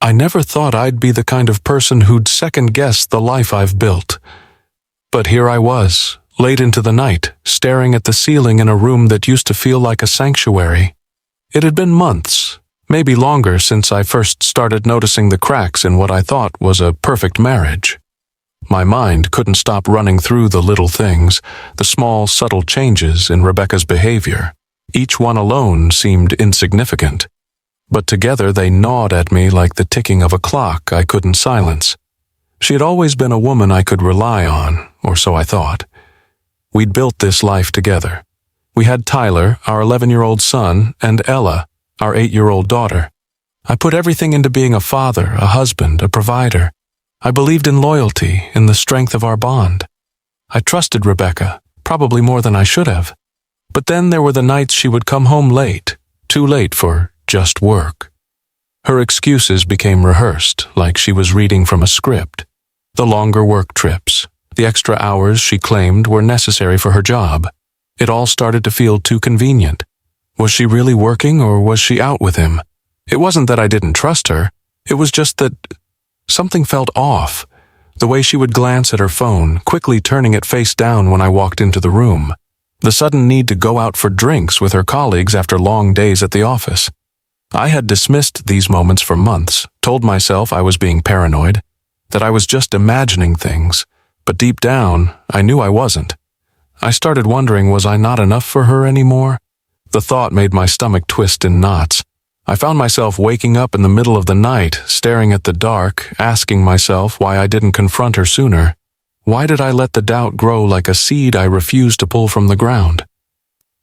I never thought I'd be the kind of person who'd second-guess the life I've built. But here I was, late into the night, staring at the ceiling in a room that used to feel like a sanctuary. It had been months, maybe longer, since I first started noticing the cracks in what I thought was a perfect marriage. My mind couldn't stop running through the little things, the small, subtle changes in Rebecca's behavior. Each one alone seemed insignificant, but together they gnawed at me like the ticking of a clock I couldn't silence. She had always been a woman I could rely on, or so I thought. We'd built this life together. We had Tyler, our 11-year-old son, and Ella, our 8-year-old daughter. I put everything into being a father, a husband, a provider. I believed in loyalty, in the strength of our bond. I trusted Rebecca, probably more than I should have. But then there were the nights she would come home late, too late for just work. Her excuses became rehearsed, like she was reading from a script. The longer work trips, the extra hours she claimed were necessary for her job. It all started to feel too convenient. Was she really working, or was she out with him? It wasn't that I didn't trust her. It was just that something felt off. The way she would glance at her phone, quickly turning it face down when I walked into the room. The sudden need to go out for drinks with her colleagues after long days at the office. I had dismissed these moments for months, told myself I was being paranoid, that I was just imagining things, but deep down, I knew I wasn't. I started wondering, was I not enough for her anymore? The thought made my stomach twist in knots. I found myself waking up in the middle of the night, staring at the dark, asking myself why I didn't confront her sooner. Why did I let the doubt grow like a seed I refused to pull from the ground?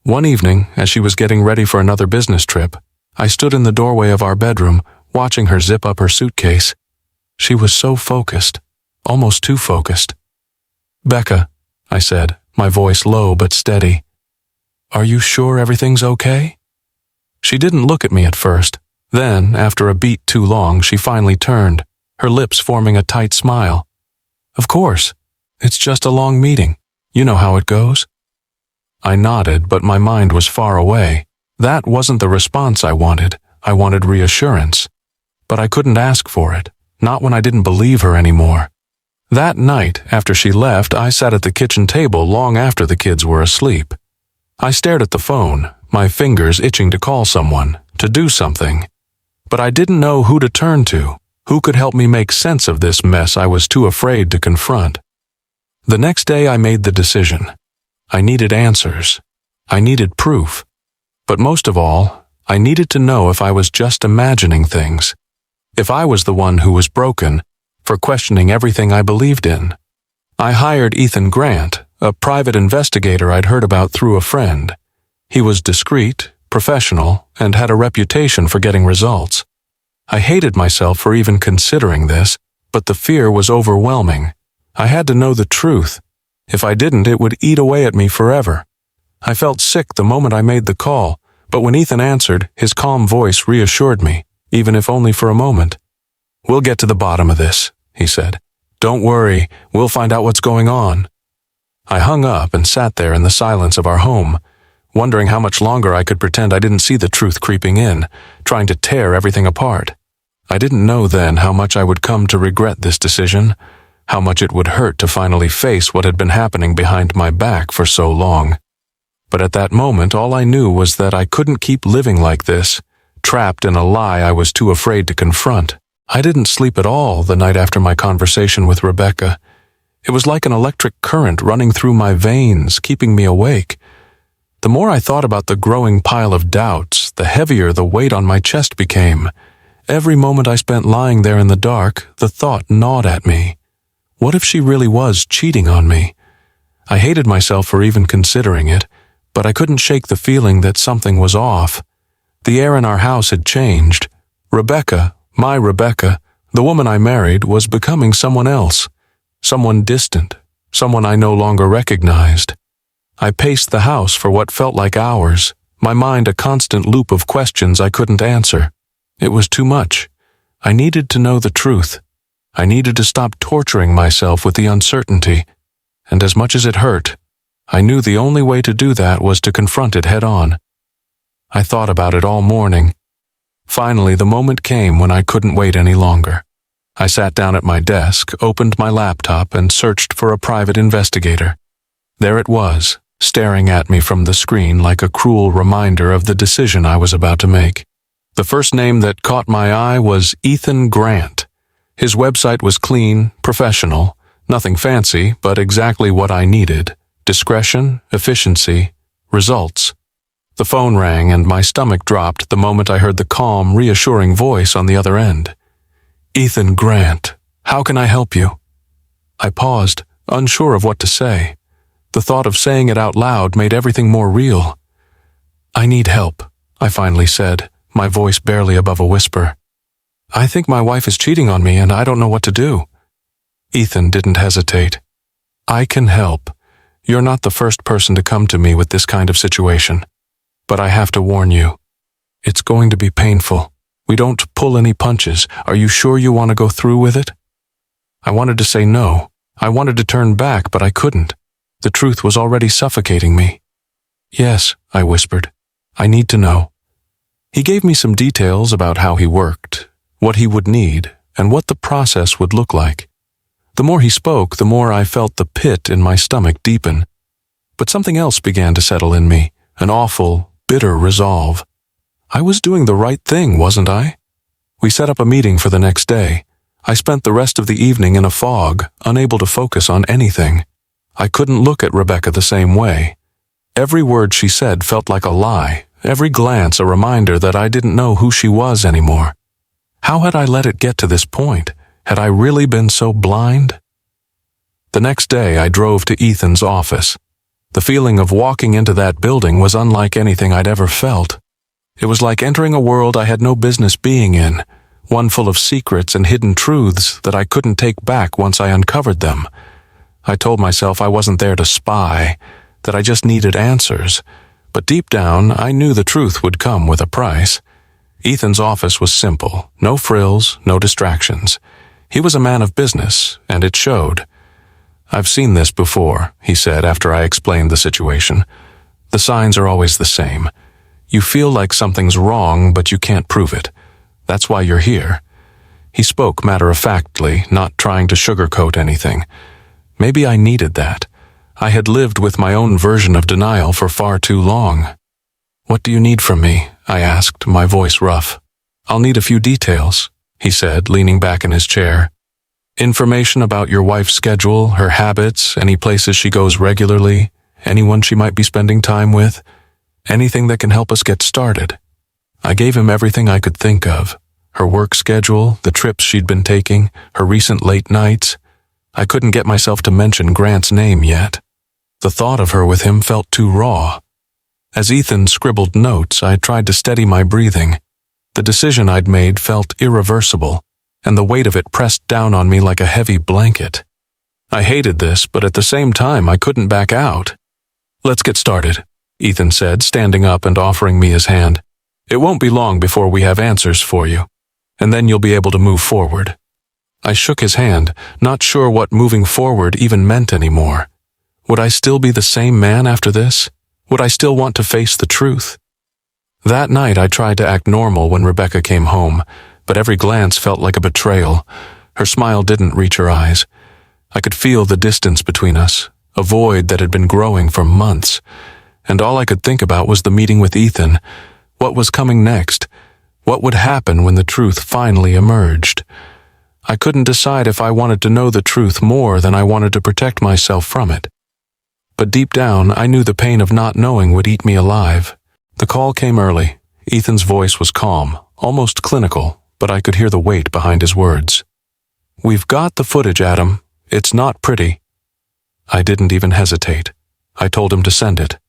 One evening, as she was getting ready for another business trip, I stood in the doorway of our bedroom, watching her zip up her suitcase. She was so focused, almost too focused. "Becca," I said, my voice low but steady. "Are you sure everything's okay?" She didn't look at me at first. Then, after a beat too long, she finally turned, her lips forming a tight smile. "Of course. It's just a long meeting. You know how it goes." I nodded, but my mind was far away. That wasn't the response I wanted. I wanted reassurance. But I couldn't ask for it, not when I didn't believe her anymore. That night, after she left, I sat at the kitchen table long after the kids were asleep. I stared at the phone, my fingers itching to call someone, to do something. But I didn't know who to turn to, who could help me make sense of this mess I was too afraid to confront. The next day I made the decision. I needed answers. I needed proof. But most of all, I needed to know if I was just imagining things. If I was the one who was broken, for questioning everything I believed in. I hired Ethan Grant, a private investigator I'd heard about through a friend. He was discreet, professional, and had a reputation for getting results. I hated myself for even considering this, but the fear was overwhelming. I had to know the truth. If I didn't, it would eat away at me forever. I felt sick the moment I made the call, but when Ethan answered, his calm voice reassured me, even if only for a moment. "We'll get to the bottom of this," he said. "Don't worry, we'll find out what's going on." I hung up and sat there in the silence of our home, wondering how much longer I could pretend I didn't see the truth creeping in, trying to tear everything apart. I didn't know then how much I would come to regret this decision, how much it would hurt to finally face what had been happening behind my back for so long. But at that moment, all I knew was that I couldn't keep living like this, trapped in a lie I was too afraid to confront. I didn't sleep at all the night after my conversation with Rebecca. It was like an electric current running through my veins, keeping me awake. The more I thought about the growing pile of doubts, the heavier the weight on my chest became. Every moment I spent lying there in the dark, the thought gnawed at me. What if she really was cheating on me? I hated myself for even considering it, but I couldn't shake the feeling that something was off. The air in our house had changed. Rebecca, my Rebecca, the woman I married, was becoming someone else. Someone distant, someone I no longer recognized. I paced the house for what felt like hours, my mind a constant loop of questions I couldn't answer. It was too much. I needed to know the truth. I needed to stop torturing myself with the uncertainty, and as much as it hurt, I knew the only way to do that was to confront it head on. I thought about it all morning. Finally, the moment came when I couldn't wait any longer. I sat down at my desk, opened my laptop, and searched for a private investigator. There it was, staring at me from the screen like a cruel reminder of the decision I was about to make. The first name that caught my eye was Ethan Grant. His website was clean, professional, nothing fancy, but exactly what I needed: discretion, efficiency, results. The phone rang and my stomach dropped the moment I heard the calm, reassuring voice on the other end. "Ethan Grant, how can I help you?" I paused, unsure of what to say. The thought of saying it out loud made everything more real. "I need help," I finally said, my voice barely above a whisper. "I think my wife is cheating on me and I don't know what to do." Ethan didn't hesitate. "I can help. You're not the first person to come to me with this kind of situation. But I have to warn you. It's going to be painful. We don't pull any punches. Are you sure you want to go through with it?" I wanted to say no. I wanted to turn back, but I couldn't. The truth was already suffocating me. "Yes," I whispered. "I need to know." He gave me some details about how he worked, what he would need, and what the process would look like. The more he spoke, the more I felt the pit in my stomach deepen. But something else began to settle in me, an awful, bitter resolve. I was doing the right thing, wasn't I? We set up a meeting for the next day. I spent the rest of the evening in a fog, unable to focus on anything. I couldn't look at Rebecca the same way. Every word she said felt like a lie, every glance a reminder that I didn't know who she was anymore. How had I let it get to this point? Had I really been so blind? The next day I drove to Ethan's office. The feeling of walking into that building was unlike anything I'd ever felt. It was like entering a world I had no business being in, one full of secrets and hidden truths that I couldn't take back once I uncovered them. I told myself I wasn't there to spy, that I just needed answers. But deep down, I knew the truth would come with a price. Ethan's office was simple, no frills, no distractions. He was a man of business, and it showed. "I've seen this before," he said after I explained the situation. "The signs are always the same. You feel like something's wrong, but you can't prove it. That's why you're here." He spoke matter-of-factly, not trying to sugarcoat anything. Maybe I needed that. I had lived with my own version of denial for far too long. "What do you need from me?" I asked, my voice rough. "I'll need a few details," he said, leaning back in his chair. "Information about your wife's schedule, her habits, any places she goes regularly, anyone she might be spending time with, anything that can help us get started." I gave him everything I could think of. Her work schedule, the trips she'd been taking, her recent late nights. I couldn't get myself to mention Grant's name yet. The thought of her with him felt too raw. As Ethan scribbled notes, I tried to steady my breathing. The decision I'd made felt irreversible, and the weight of it pressed down on me like a heavy blanket. I hated this, but at the same time I couldn't back out. "Let's get started," Ethan said, standing up and offering me his hand. "It won't be long before we have answers for you, and then you'll be able to move forward." I shook his hand, not sure what moving forward even meant anymore. Would I still be the same man after this? Would I still want to face the truth? That night I tried to act normal when Rebecca came home, but every glance felt like a betrayal. Her smile didn't reach her eyes. I could feel the distance between us, a void that had been growing for months. And all I could think about was the meeting with Ethan. What was coming next? What would happen when the truth finally emerged? I couldn't decide if I wanted to know the truth more than I wanted to protect myself from it. But deep down, I knew the pain of not knowing would eat me alive. The call came early. Ethan's voice was calm, almost clinical, but I could hear the weight behind his words. "We've got the footage, Adam. It's not pretty." I didn't even hesitate. I told him to send it.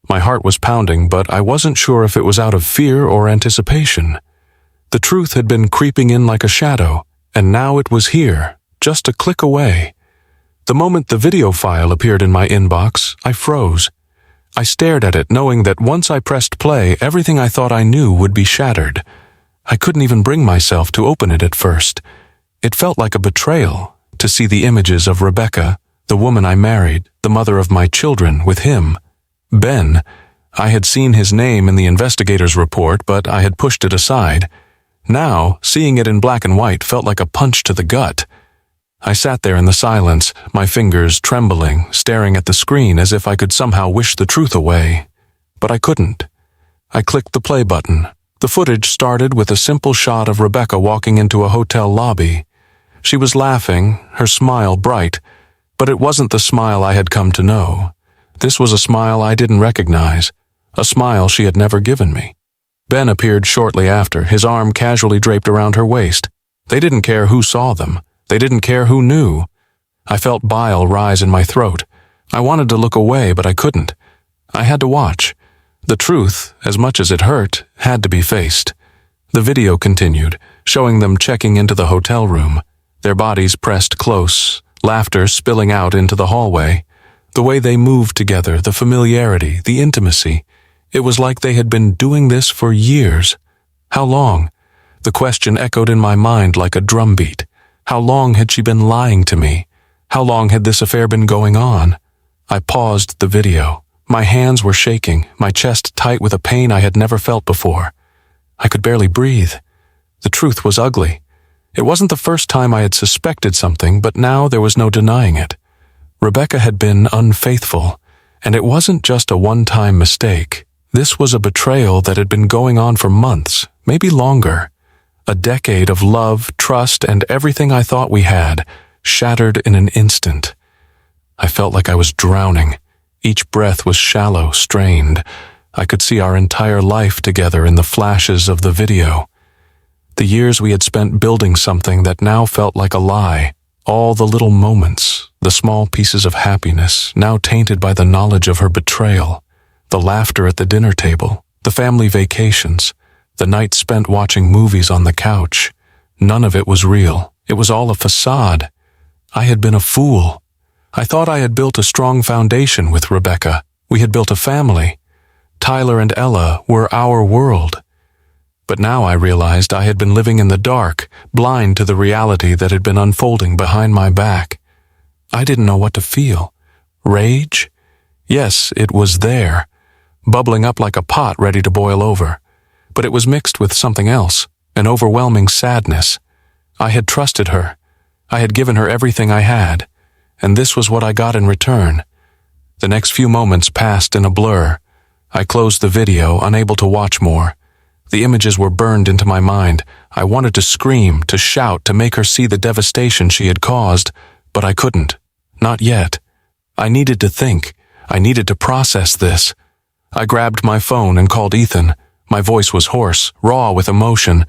My heart was pounding, but I wasn't sure if it was out of fear or anticipation. The truth had been creeping in like a shadow, and now it was here, just a click away. The moment the video file appeared in my inbox, I froze. I stared at it, knowing that once I pressed play, everything I thought I knew would be shattered. I couldn't even bring myself to open it at first. It felt like a betrayal, to see the images of Rebecca, the woman I married, the mother of my children, with him. Ben. I had seen his name in the investigator's report, but I had pushed it aside. Now, seeing it in black and white felt like a punch to the gut. I sat there in the silence, my fingers trembling, staring at the screen as if I could somehow wish the truth away. But I couldn't. I clicked the play button. The footage started with a simple shot of Rebecca walking into a hotel lobby. She was laughing, her smile bright, but it wasn't the smile I had come to know. This was a smile I didn't recognize, a smile she had never given me. Ben appeared shortly after, his arm casually draped around her waist. They didn't care who saw them. They didn't care who knew. I felt bile rise in my throat. I wanted to look away, but I couldn't. I had to watch. The truth, as much as it hurt, had to be faced. The video continued, showing them checking into the hotel room, their bodies pressed close, laughter spilling out into the hallway. The way they moved together, the familiarity, the intimacy. It was like they had been doing this for years. How long? The question echoed in my mind like a drumbeat. How long had she been lying to me? How long had this affair been going on? I paused the video. My hands were shaking, my chest tight with a pain I had never felt before. I could barely breathe. The truth was ugly. It wasn't the first time I had suspected something, but now there was no denying it. Rebecca had been unfaithful, and it wasn't just a one-time mistake. This was a betrayal that had been going on for months, maybe longer. A decade of love, trust, and everything I thought we had, shattered in an instant. I felt like I was drowning. Each breath was shallow, strained. I could see our entire life together in the flashes of the video. The years we had spent building something that now felt like a lie. All the little moments, the small pieces of happiness, now tainted by the knowledge of her betrayal. The laughter at the dinner table, the family vacations, the nights spent watching movies on the couch. None of it was real. It was all a facade. I had been a fool. I thought I had built a strong foundation with Rebecca. We had built a family. Tyler and Ella were our world. But now I realized I had been living in the dark, blind to the reality that had been unfolding behind my back. I didn't know what to feel. Rage? Yes, it was there, bubbling up like a pot ready to boil over. But it was mixed with something else, an overwhelming sadness. I had trusted her. I had given her everything I had, and this was what I got in return. The next few moments passed in a blur. I closed the video, unable to watch more. The images were burned into my mind. I wanted to scream, to shout, to make her see the devastation she had caused, but I couldn't. Not yet. I needed to think. I needed to process this. I grabbed my phone and called Ethan. My voice was hoarse, raw with emotion.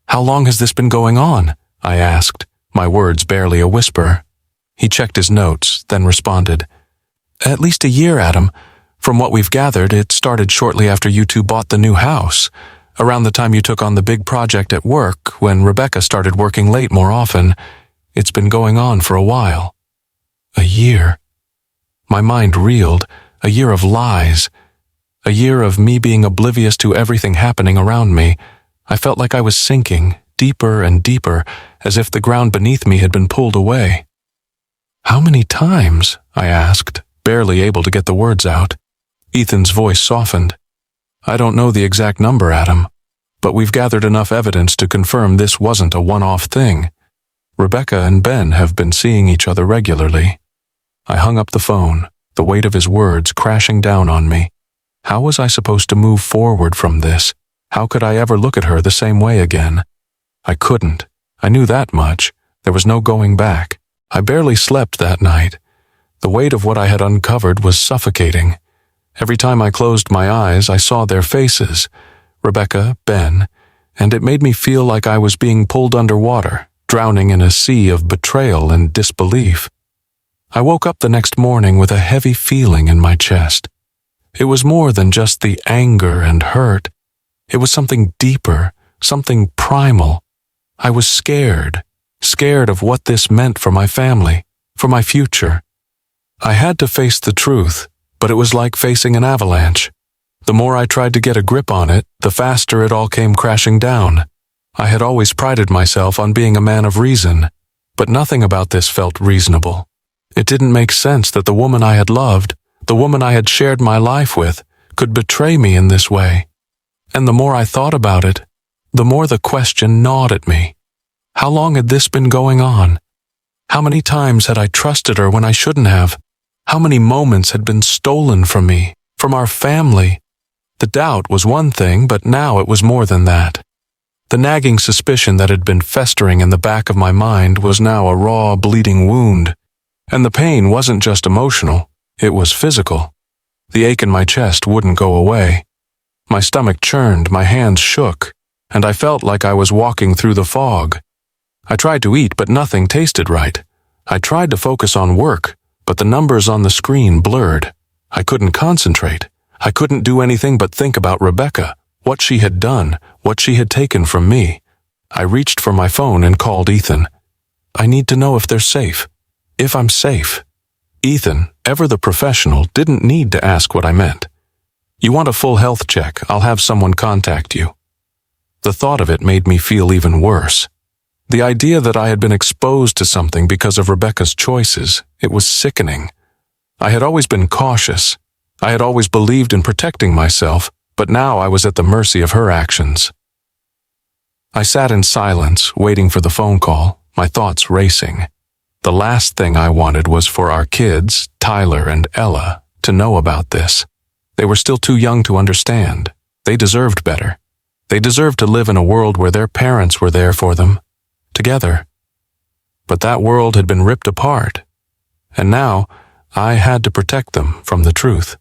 "How long has this been going on?" I asked, my words barely a whisper. He checked his notes, then responded, "At least a year, Adam. From what we've gathered, it started shortly after you two bought the new house. Around the time you took on the big project at work, when Rebecca started working late more often. It's been going on for a while." A year. My mind reeled. A year of lies. A year of me being oblivious to everything happening around me. I felt like I was sinking, deeper and deeper, as if the ground beneath me had been pulled away. "How many times?" I asked, barely able to get the words out. Ethan's voice softened. "I don't know the exact number, Adam, but we've gathered enough evidence to confirm this wasn't a one-off thing. Rebecca and Ben have been seeing each other regularly." I hung up the phone, the weight of his words crashing down on me. How was I supposed to move forward from this? How could I ever look at her the same way again? I couldn't. I knew that much. There was no going back. I barely slept that night. The weight of what I had uncovered was suffocating. Every time I closed my eyes, I saw their faces, Rebecca, Ben, and it made me feel like I was being pulled underwater, drowning in a sea of betrayal and disbelief. I woke up the next morning with a heavy feeling in my chest. It was more than just the anger and hurt. It was something deeper, something primal. I was scared of what this meant for my family, for my future. I had to face the truth, but it was like facing an avalanche. The more I tried to get a grip on it, the faster it all came crashing down. I had always prided myself on being a man of reason, but nothing about this felt reasonable. It didn't make sense that the woman I had loved, the woman I had shared my life with, could betray me in this way. And the more I thought about it, the more the question gnawed at me. How long had this been going on? How many times had I trusted her when I shouldn't have? How many moments had been stolen from me, from our family? The doubt was one thing, but now it was more than that. The nagging suspicion that had been festering in the back of my mind was now a raw, bleeding wound. And the pain wasn't just emotional, it was physical. The ache in my chest wouldn't go away. My stomach churned, my hands shook, and I felt like I was walking through the fog. I tried to eat, but nothing tasted right. I tried to focus on work, but the numbers on the screen blurred. I couldn't concentrate. I couldn't do anything but think about Rebecca, what she had done, what she had taken from me. I reached for my phone and called Ethan. I need to know if they're safe. If I'm safe. Ethan, ever the professional, didn't need to ask what I meant. You want a full health check, I'll have someone contact you. The thought of it made me feel even worse. The idea that I had been exposed to something because of Rebecca's choices, it was sickening. I had always been cautious. I had always believed in protecting myself, but now I was at the mercy of her actions. I sat in silence, waiting for the phone call, my thoughts racing. The last thing I wanted was for our kids, Tyler and Ella, to know about this. They were still too young to understand. They deserved better. They deserved to live in a world where their parents were there for them, together. But that world had been ripped apart, and now I had to protect them from the truth.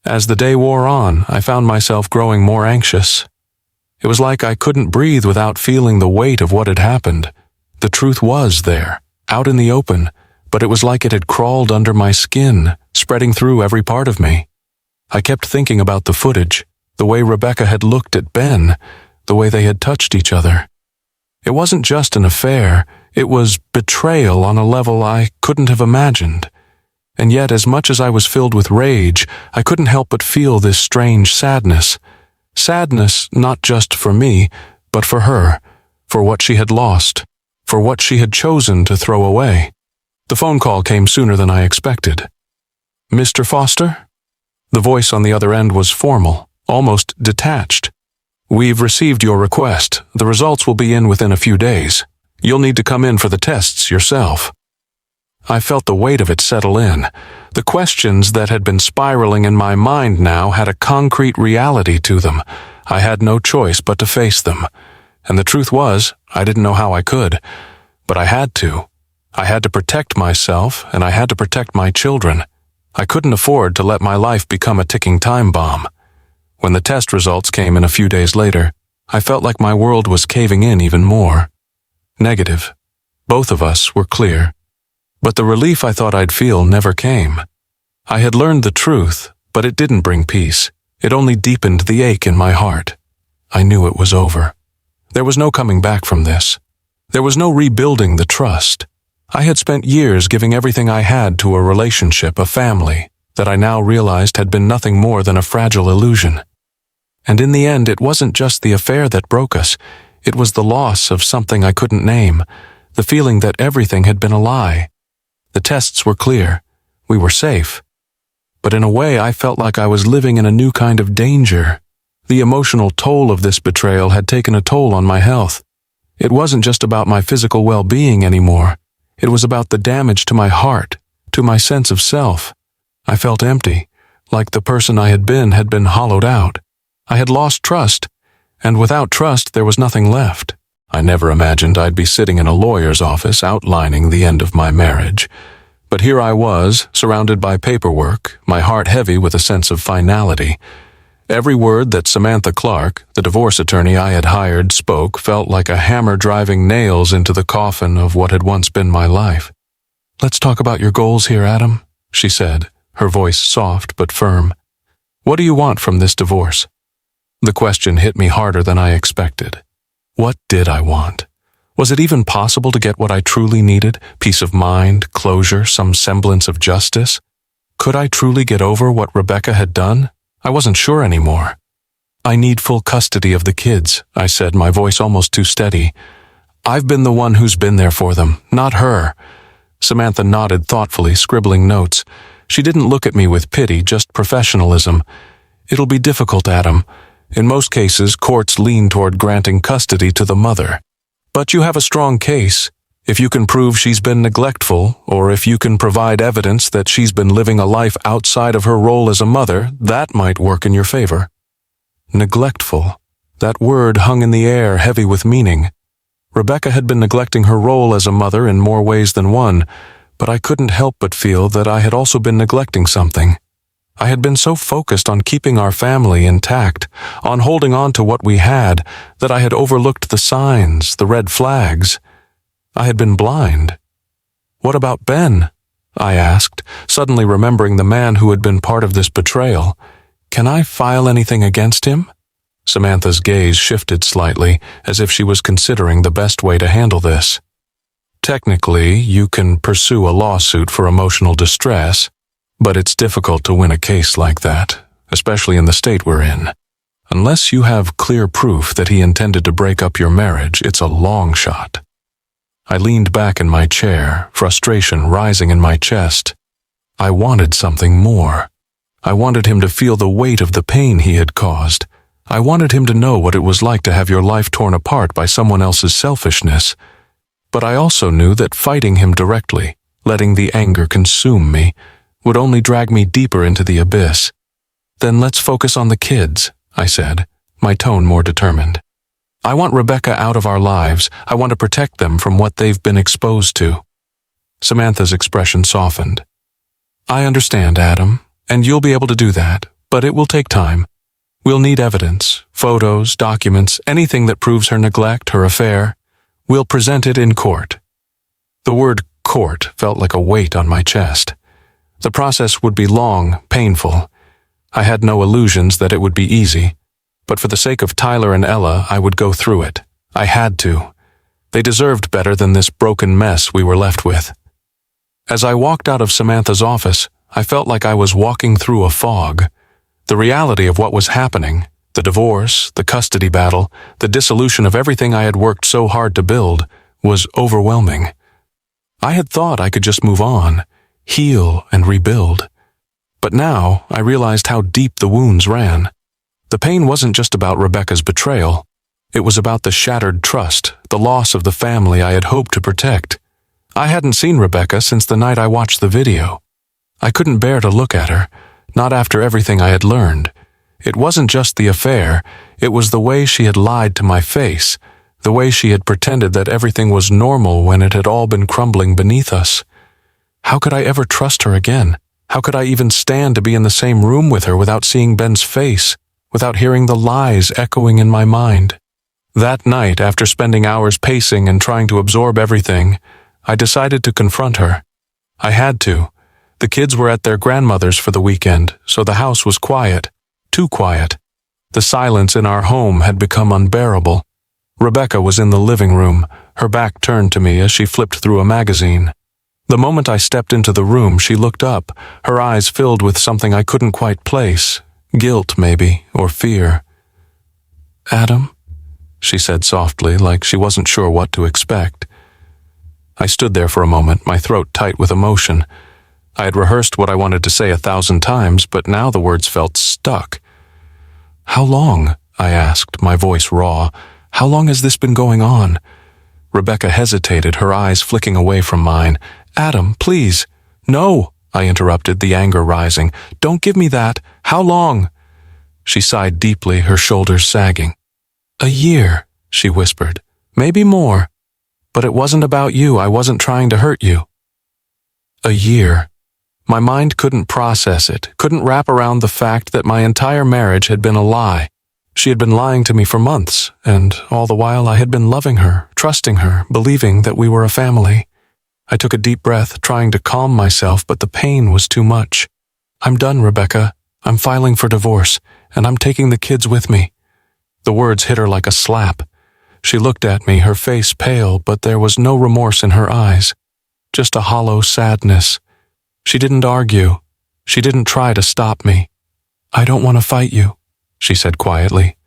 As the day wore on, I found myself growing more anxious. It was like I couldn't breathe without feeling the weight of what had happened. The truth was there, out in the open, but it was like it had crawled under my skin, spreading through every part of me. I kept thinking about the footage, the way Rebecca had looked at Ben, the way they had touched each other. It wasn't just an affair, it was betrayal on a level I couldn't have imagined. And yet, as much as I was filled with rage, I couldn't help but feel this strange sadness. Sadness not just for me, but for her, for what she had lost, for what she had chosen to throw away. The phone call came sooner than I expected. Mr. Foster? The voice on the other end was formal, almost detached. We've received your request. The results will be in within a few days. You'll need to come in for the tests yourself. I felt the weight of it settle in. The questions that had been spiraling in my mind now had a concrete reality to them. I had no choice but to face them. And the truth was, I didn't know how I could. But I had to. I had to protect myself, and I had to protect my children. I couldn't afford to let my life become a ticking time bomb. When the test results came in a few days later, I felt like my world was caving in even more. Negative. Both of us were clear. But the relief I thought I'd feel never came. I had learned the truth, but it didn't bring peace. It only deepened the ache in my heart. I knew it was over. There was no coming back from this. There was no rebuilding the trust. I had spent years giving everything I had to a relationship, a family, that I now realized had been nothing more than a fragile illusion. And in the end, it wasn't just the affair that broke us. It was the loss of something I couldn't name, the feeling that everything had been a lie. The tests were clear. We were safe. But in a way, I felt like I was living in a new kind of danger. The emotional toll of this betrayal had taken a toll on my health. It wasn't just about my physical well-being anymore. It was about the damage to my heart, to my sense of self. I felt empty, like the person I had been hollowed out. I had lost trust, and without trust there was nothing left. I never imagined I'd be sitting in a lawyer's office outlining the end of my marriage. But here I was, surrounded by paperwork, my heart heavy with a sense of finality. Every word that Samantha Clark, the divorce attorney I had hired, spoke felt like a hammer driving nails into the coffin of what had once been my life. "Let's talk about your goals here, Adam," she said, her voice soft but firm. "What do you want from this divorce?" The question hit me harder than I expected. What did I want? Was it even possible to get what I truly needed? Peace of mind, closure, some semblance of justice? Could I truly get over what Rebecca had done? I wasn't sure anymore. "I need full custody of the kids," I said, my voice almost too steady. "I've been the one who's been there for them, not her." Samantha nodded thoughtfully, scribbling notes. She didn't look at me with pity, just professionalism. "It'll be difficult, Adam. In most cases, courts lean toward granting custody to the mother. But you have a strong case. If you can prove she's been neglectful, or if you can provide evidence that she's been living a life outside of her role as a mother, that might work in your favor. Neglectful. That word hung in the air, heavy with meaning. Rebecca had been neglecting her role as a mother in more ways than one, but I couldn't help but feel that I had also been neglecting something. I had been so focused on keeping our family intact, on holding on to what we had, that I had overlooked the signs, the red flags. I had been blind. "What about Ben?" I asked, suddenly remembering the man who had been part of this betrayal. "Can I file anything against him?" Samantha's gaze shifted slightly, as if she was considering the best way to handle this. "Technically, you can pursue a lawsuit for emotional distress, but it's difficult to win a case like that, especially in the state we're in. Unless you have clear proof that he intended to break up your marriage, it's a long shot." I leaned back in my chair, frustration rising in my chest. I wanted something more. I wanted him to feel the weight of the pain he had caused. I wanted him to know what it was like to have your life torn apart by someone else's selfishness. But I also knew that fighting him directly, letting the anger consume me, would only drag me deeper into the abyss. "Then let's focus on the kids," I said, my tone more determined. "I want Rebecca out of our lives. I want to protect them from what they've been exposed to." Samantha's expression softened. "I understand, Adam, and you'll be able to do that, but it will take time. We'll need evidence, photos, documents, anything that proves her neglect, her affair. We'll present it in court." The word court felt like a weight on my chest. The process would be long, painful. I had no illusions that it would be easy, but for the sake of Tyler and Ella, I would go through it. I had to. They deserved better than this broken mess we were left with. As I walked out of Samantha's office, I felt like I was walking through a fog. The reality of what was happening, the divorce, the custody battle, the dissolution of everything I had worked so hard to build, was overwhelming. I had thought I could just move on, heal and rebuild. But now I realized how deep the wounds ran. The pain wasn't just about Rebecca's betrayal. It was about the shattered trust, the loss of the family I had hoped to protect. I hadn't seen Rebecca since the night I watched the video. I couldn't bear to look at her, not after everything I had learned. It wasn't just the affair, it was the way she had lied to my face, the way she had pretended that everything was normal when it had all been crumbling beneath us. How could I ever trust her again? How could I even stand to be in the same room with her without seeing Ben's face, without hearing the lies echoing in my mind? That night, after spending hours pacing and trying to absorb everything, I decided to confront her. I had to. The kids were at their grandmother's for the weekend, so the house was quiet. Too quiet. The silence in our home had become unbearable. Rebecca was in the living room, her back turned to me as she flipped through a magazine. The moment I stepped into the room, she looked up, her eyes filled with something I couldn't quite place. Guilt, maybe, or fear. "Adam?" she said softly, like she wasn't sure what to expect. I stood there for a moment, my throat tight with emotion. I had rehearsed what I wanted to say 1,000 times, but now the words felt stuck. "How long?" I asked, my voice raw. "How long has this been going on?" Rebecca hesitated, her eyes flicking away from mine. "Adam, please." "No," I interrupted, the anger rising. "Don't give me that. How long?" She sighed deeply, her shoulders sagging. "A year," she whispered. "Maybe more. But it wasn't about you. I wasn't trying to hurt you." A year. My mind couldn't process it, couldn't wrap around the fact that my entire marriage had been a lie. She had been lying to me for months, and all the while I had been loving her, trusting her, believing that we were a family. I took a deep breath, trying to calm myself, but the pain was too much. "I'm done, Rebecca. I'm filing for divorce, and I'm taking the kids with me." The words hit her like a slap. She looked at me, her face pale, but there was no remorse in her eyes, just a hollow sadness. She didn't argue. She didn't try to stop me. "I don't want to fight you," she said quietly.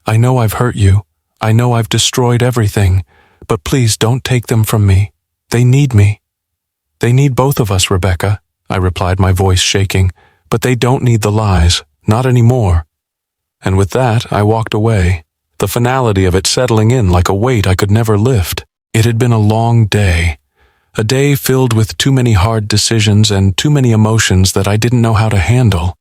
"I know I've hurt you. I know I've destroyed everything, but please don't take them from me. They need me." "They need both of us, Rebecca," I replied, my voice shaking, "but they don't need the lies, not anymore." And with that, I walked away, the finality of it settling in like a weight I could never lift. It had been a long day, a day filled with too many hard decisions and too many emotions that I didn't know how to handle.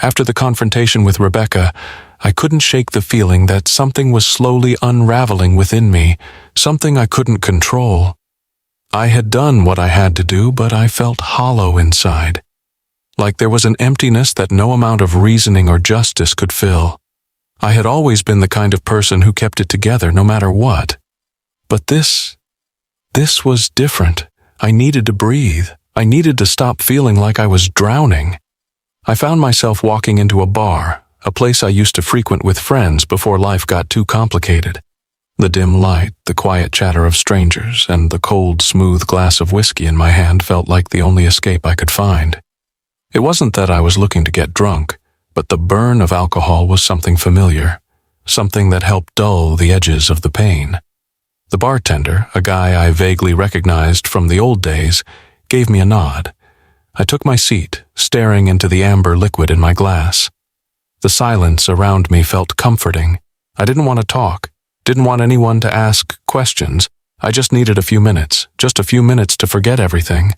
After the confrontation with Rebecca, I couldn't shake the feeling that something was slowly unraveling within me, something I couldn't control. I had done what I had to do, but I felt hollow inside, like there was an emptiness that no amount of reasoning or justice could fill. I had always been the kind of person who kept it together no matter what. But this was different. I needed to breathe. I needed to stop feeling like I was drowning. I found myself walking into a bar, a place I used to frequent with friends before life got too complicated. The dim light, the quiet chatter of strangers, and the cold, smooth glass of whiskey in my hand felt like the only escape I could find. It wasn't that I was looking to get drunk, but the burn of alcohol was something familiar, something that helped dull the edges of the pain. The bartender, a guy I vaguely recognized from the old days, gave me a nod. I took my seat, staring into the amber liquid in my glass. The silence around me felt comforting. I didn't want to talk, didn't want anyone to ask questions. I just needed a few minutes, just a few minutes to forget everything.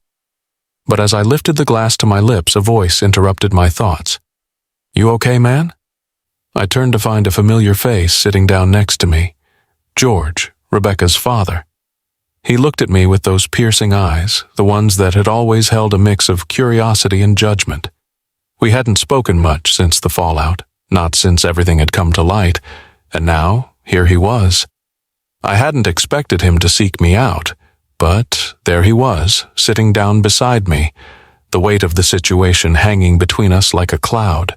But as I lifted the glass to my lips, a voice interrupted my thoughts. "You okay, man?" I turned to find a familiar face sitting down next to me. George, Rebecca's father. He looked at me with those piercing eyes, the ones that had always held a mix of curiosity and judgment. We hadn't spoken much since the fallout, not since everything had come to light, and now, here he was. I hadn't expected him to seek me out, but there he was, sitting down beside me, the weight of the situation hanging between us like a cloud.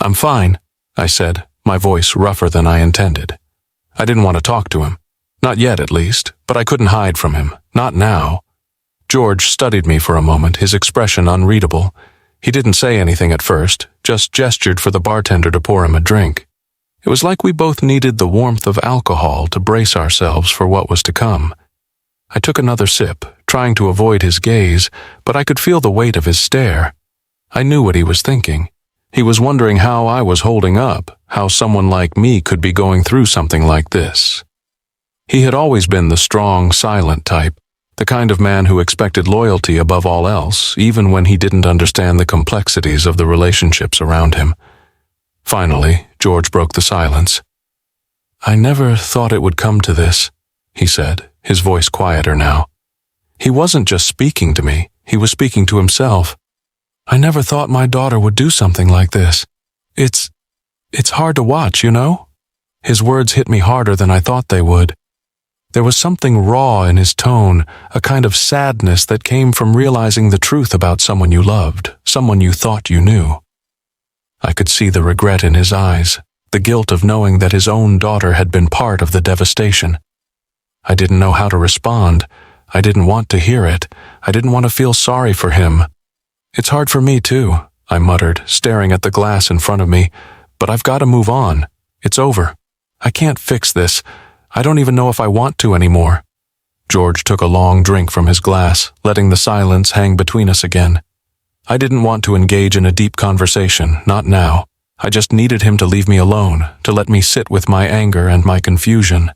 "I'm fine," I said, my voice rougher than I intended. I didn't want to talk to him. Not yet, at least, but I couldn't hide from him. Not now. George studied me for a moment, his expression unreadable. He didn't say anything at first, just gestured for the bartender to pour him a drink. It was like we both needed the warmth of alcohol to brace ourselves for what was to come. I took another sip, trying to avoid his gaze, but I could feel the weight of his stare. I knew what he was thinking. He was wondering how I was holding up, how someone like me could be going through something like this. He had always been the strong, silent type, the kind of man who expected loyalty above all else, even when he didn't understand the complexities of the relationships around him. Finally, George broke the silence. "I never thought it would come to this," he said, his voice quieter now. He wasn't just speaking to me, he was speaking to himself. "I never thought my daughter would do something like this. It's hard to watch, you know?" His words hit me harder than I thought they would. There was something raw in his tone, a kind of sadness that came from realizing the truth about someone you loved, someone you thought you knew. I could see the regret in his eyes, the guilt of knowing that his own daughter had been part of the devastation. I didn't know how to respond. I didn't want to hear it. I didn't want to feel sorry for him. "It's hard for me too," I muttered, staring at the glass in front of me, "but I've got to move on. It's over. I can't fix this. I don't even know if I want to anymore." George took a long drink from his glass, letting the silence hang between us again. I didn't want to engage in a deep conversation, not now. I just needed him to leave me alone, to let me sit with my anger and my confusion.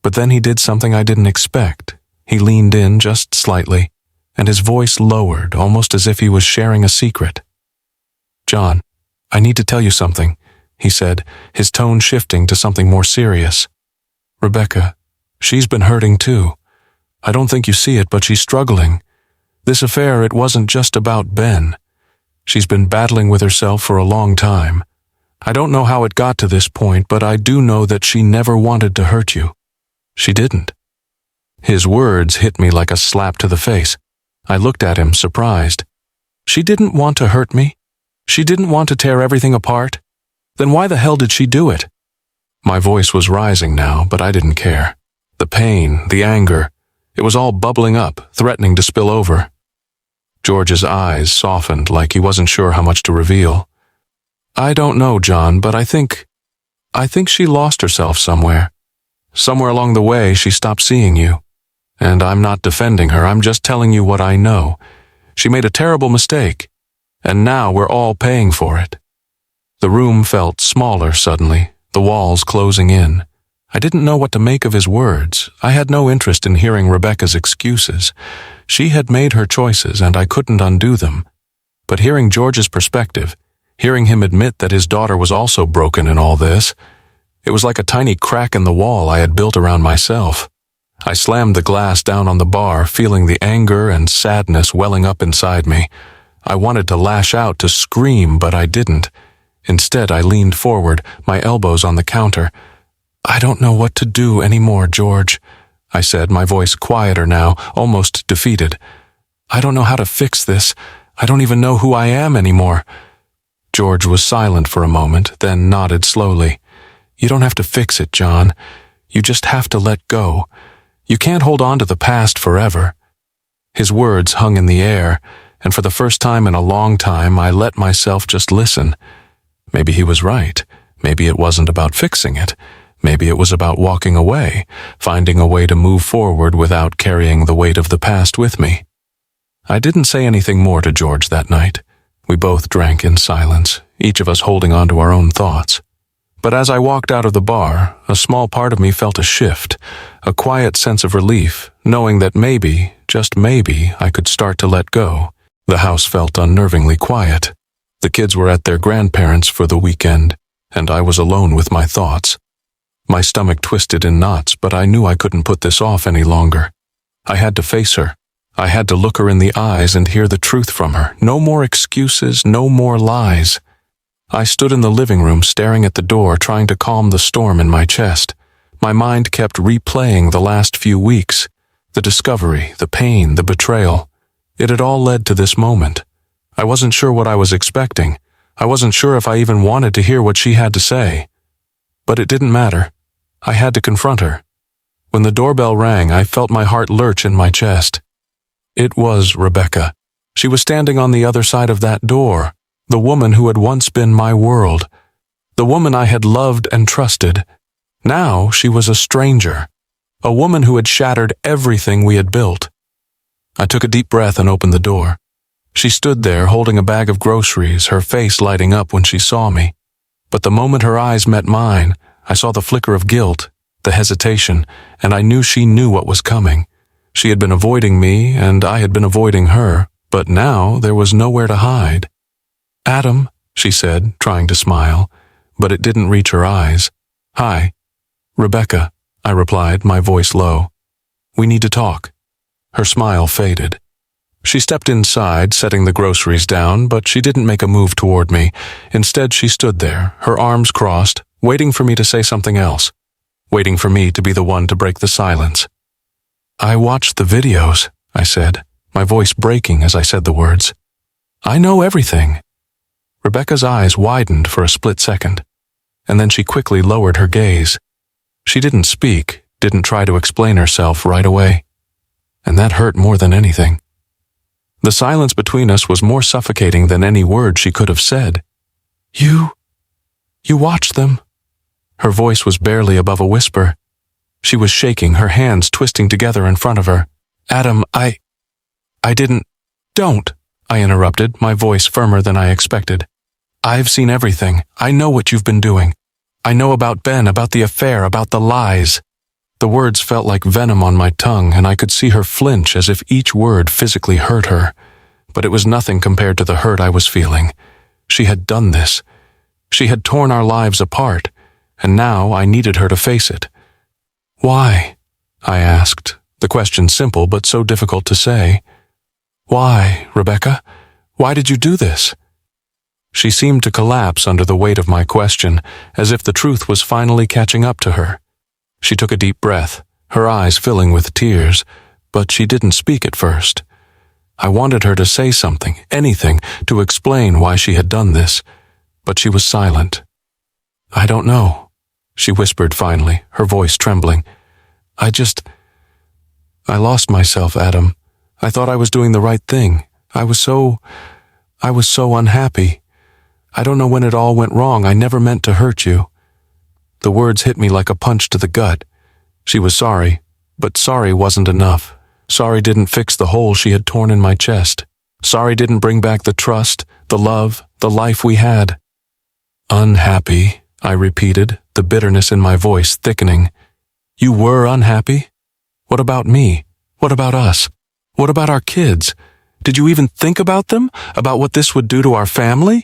But then he did something I didn't expect. He leaned in just slightly, and his voice lowered, almost as if he was sharing a secret. "John, I need to tell you something," he said, his tone shifting to something more serious. "Rebecca, she's been hurting too. I don't think you see it, but she's struggling. This affair, it wasn't just about Ben. She's been battling with herself for a long time. I don't know how it got to this point, but I do know that she never wanted to hurt you. She didn't." His words hit me like a slap to the face. I looked at him, surprised. "She didn't want to hurt me? She didn't want to tear everything apart? Then why the hell did she do it?" My voice was rising now, but I didn't care. The pain, the anger, it was all bubbling up, threatening to spill over. George's eyes softened like he wasn't sure how much to reveal. "I don't know, John, but I think she lost herself somewhere. Somewhere along the way she stopped seeing you. And I'm not defending her, I'm just telling you what I know. She made a terrible mistake, and now we're all paying for it." The room felt smaller suddenly, the walls closing in. I didn't know what to make of his words. I had no interest in hearing Rebecca's excuses. She had made her choices, and I couldn't undo them. But hearing George's perspective, hearing him admit that his daughter was also broken in all this, it was like a tiny crack in the wall I had built around myself. I slammed the glass down on the bar, feeling the anger and sadness welling up inside me. I wanted to lash out, to scream, but I didn't. Instead, I leaned forward, my elbows on the counter. "I don't know what to do anymore, George," I said, my voice quieter now, almost defeated. "I don't know how to fix this. I don't even know who I am anymore." George was silent for a moment, then nodded slowly. "You don't have to fix it, John. You just have to let go. You can't hold on to the past forever." His words hung in the air, and for the first time in a long time, I let myself just listen. Maybe he was right. Maybe it wasn't about fixing it. Maybe it was about walking away, finding a way to move forward without carrying the weight of the past with me. I didn't say anything more to George that night. We both drank in silence, each of us holding on to our own thoughts. But as I walked out of the bar, a small part of me felt a shift, a quiet sense of relief, knowing that maybe, just maybe, I could start to let go. The house felt unnervingly quiet. The kids were at their grandparents' for the weekend, and I was alone with my thoughts. My stomach twisted in knots, but I knew I couldn't put this off any longer. I had to face her. I had to look her in the eyes and hear the truth from her. No more excuses, no more lies. I stood in the living room staring at the door, trying to calm the storm in my chest. My mind kept replaying the last few weeks. The discovery, the pain, the betrayal. It had all led to this moment. I wasn't sure what I was expecting. I wasn't sure if I even wanted to hear what she had to say. But it didn't matter. I had to confront her. When the doorbell rang, I felt my heart lurch in my chest. It was Rebecca. She was standing on the other side of that door, the woman who had once been my world, the woman I had loved and trusted. Now she was a stranger, a woman who had shattered everything we had built. I took a deep breath and opened the door. She stood there holding a bag of groceries, her face lighting up when she saw me. But the moment her eyes met mine, I saw the flicker of guilt, the hesitation, and I knew she knew what was coming. She had been avoiding me, and I had been avoiding her, but now there was nowhere to hide. "Adam," she said, trying to smile, but it didn't reach her eyes. "Hi." "Rebecca," I replied, my voice low. "We need to talk." Her smile faded. She stepped inside, setting the groceries down, but she didn't make a move toward me. Instead, she stood there, her arms crossed, waiting for me to say something else, waiting for me to be the one to break the silence. "I watched the videos," I said, my voice breaking as I said the words. "I know everything." Rebecca's eyes widened for a split second, and then she quickly lowered her gaze. She didn't speak, didn't try to explain herself right away. And that hurt more than anything. The silence between us was more suffocating than any word she could have said. You watched them?" Her voice was barely above a whisper. She was shaking, her hands twisting together in front of her. "Adam, I didn't—" "Don't," I interrupted, my voice firmer than I expected. "I've seen everything. I know what you've been doing. I know about Ben, about the affair, about the lies." The words felt like venom on my tongue, and I could see her flinch as if each word physically hurt her. But it was nothing compared to the hurt I was feeling. She had done this. She had torn our lives apart, and now I needed her to face it. "Why?" I asked, the question simple but so difficult to say. "Why, Rebecca? Why did you do this?" She seemed to collapse under the weight of my question, as if the truth was finally catching up to her. She took a deep breath, her eyes filling with tears, but she didn't speak at first. I wanted her to say something, anything, to explain why she had done this, but she was silent. "I don't know," she whispered finally, her voice trembling. I lost myself, Adam. I thought I was doing the right thing. I was so unhappy. I don't know when it all went wrong. I never meant to hurt you." The words hit me like a punch to the gut. She was sorry, but sorry wasn't enough. Sorry didn't fix the hole she had torn in my chest. Sorry didn't bring back the trust, the love, the life we had. Unhappy, I repeated, the bitterness in my voice thickening. You were unhappy? What about me? What about us? What about our kids? Did you even think about them? About what this would do to our family?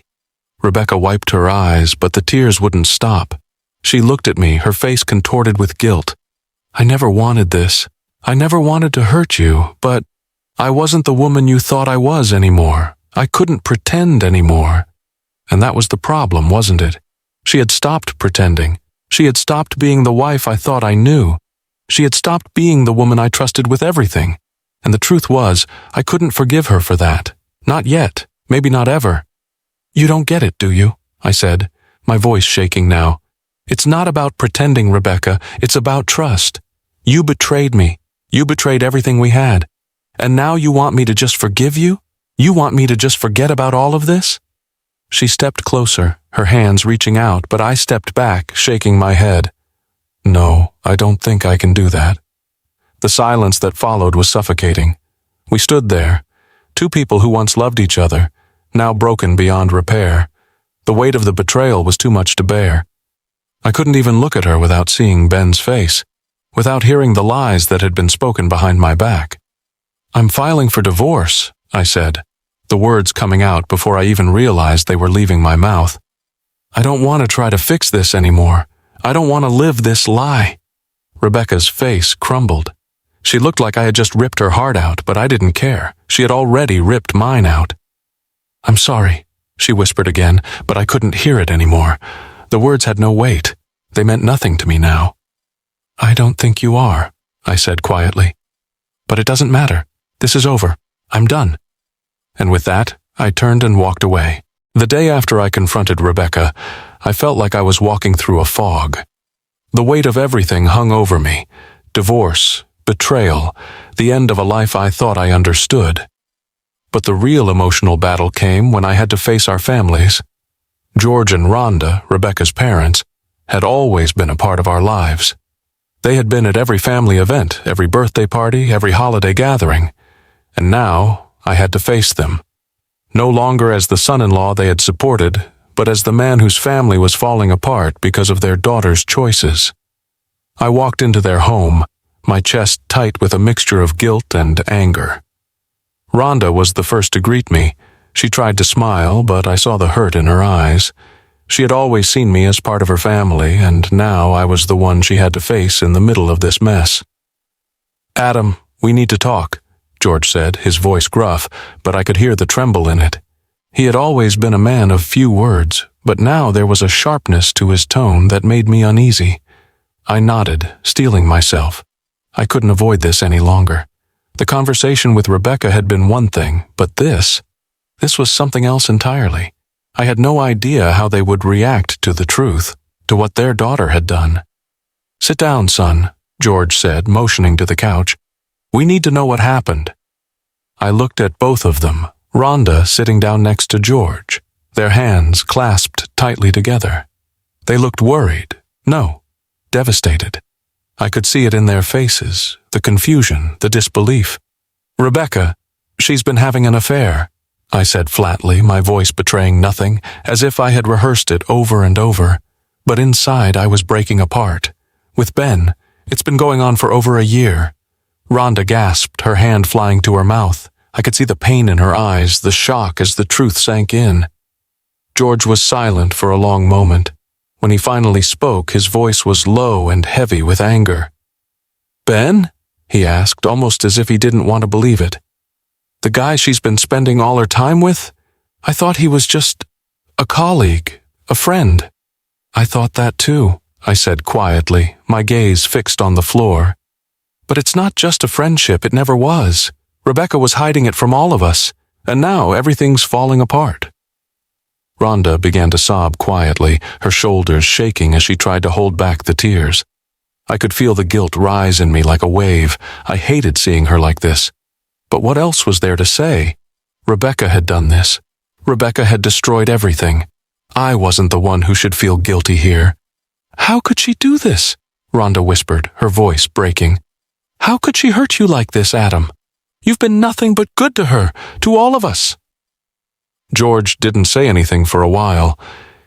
Rebecca wiped her eyes, but the tears wouldn't stop. She looked at me, her face contorted with guilt. I never wanted this. I never wanted to hurt you, but I wasn't the woman you thought I was anymore. I couldn't pretend anymore. And that was the problem, wasn't it? She had stopped pretending. She had stopped being the wife I thought I knew. She had stopped being the woman I trusted with everything. And the truth was, I couldn't forgive her for that. Not yet. Maybe not ever. You don't get it, do you? I said, my voice shaking now. It's not about pretending, Rebecca. It's about trust. You betrayed me. You betrayed everything we had. And now you want me to just forgive you? You want me to just forget about all of this? She stepped closer, her hands reaching out, but I stepped back, shaking my head. No, I don't think I can do that. The silence that followed was suffocating. We stood there, two people who once loved each other, now broken beyond repair. The weight of the betrayal was too much to bear. I couldn't even look at her without seeing Ben's face, without hearing the lies that had been spoken behind my back. I'm filing for divorce, I said, the words coming out before I even realized they were leaving my mouth. I don't want to try to fix this anymore. I don't want to live this lie. Rebecca's face crumbled. She looked like I had just ripped her heart out, but I didn't care. She had already ripped mine out. I'm sorry, she whispered again, but I couldn't hear it anymore. The words had no weight. They meant nothing to me now. I don't think you are, I said quietly. But it doesn't matter. This is over. I'm done. And with that, I turned and walked away. The day after I confronted Rebecca, I felt like I was walking through a fog. The weight of everything hung over me. Divorce, betrayal, the end of a life I thought I understood. But the real emotional battle came when I had to face our families. George and Rhonda, Rebecca's parents, had always been a part of our lives. They had been at every family event, every birthday party, every holiday gathering. And now I had to face them. No longer as the son-in-law they had supported, but as the man whose family was falling apart because of their daughter's choices. I walked into their home, my chest tight with a mixture of guilt and anger. Rhonda was the first to greet me. She tried to smile, but I saw the hurt in her eyes. She had always seen me as part of her family, and now I was the one she had to face in the middle of this mess. Adam, we need to talk, George said, his voice gruff, but I could hear the tremble in it. He had always been a man of few words, but now there was a sharpness to his tone that made me uneasy. I nodded, steeling myself. I couldn't avoid this any longer. The conversation with Rebecca had been one thing, but this was something else entirely. I had no idea how they would react to the truth, to what their daughter had done. Sit down, son, George said, motioning to the couch. We need to know what happened. I looked at both of them, Rhonda sitting down next to George, their hands clasped tightly together. They looked worried, no, devastated. I could see it in their faces, the confusion, the disbelief. Rebecca, she's been having an affair, I said flatly, my voice betraying nothing, as if I had rehearsed it over and over. But inside I was breaking apart. With Ben, it's been going on for over a year. Rhonda gasped, her hand flying to her mouth. I could see the pain in her eyes, the shock as the truth sank in. George was silent for a long moment. When he finally spoke, his voice was low and heavy with anger. Ben? He asked, almost as if he didn't want to believe it. The guy she's been spending all her time with? I thought he was just a colleague, a friend. I thought that too, I said quietly, my gaze fixed on the floor. But it's not just a friendship, it never was. Rebecca was hiding it from all of us, and now everything's falling apart. Rhonda began to sob quietly, her shoulders shaking as she tried to hold back the tears. I could feel the guilt rise in me like a wave. I hated seeing her like this. But what else was there to say? Rebecca had done this. Rebecca had destroyed everything. I wasn't the one who should feel guilty here. How could she do this? Rhonda whispered, her voice breaking. How could she hurt you like this, Adam? You've been nothing but good to her, to all of us. George didn't say anything for a while.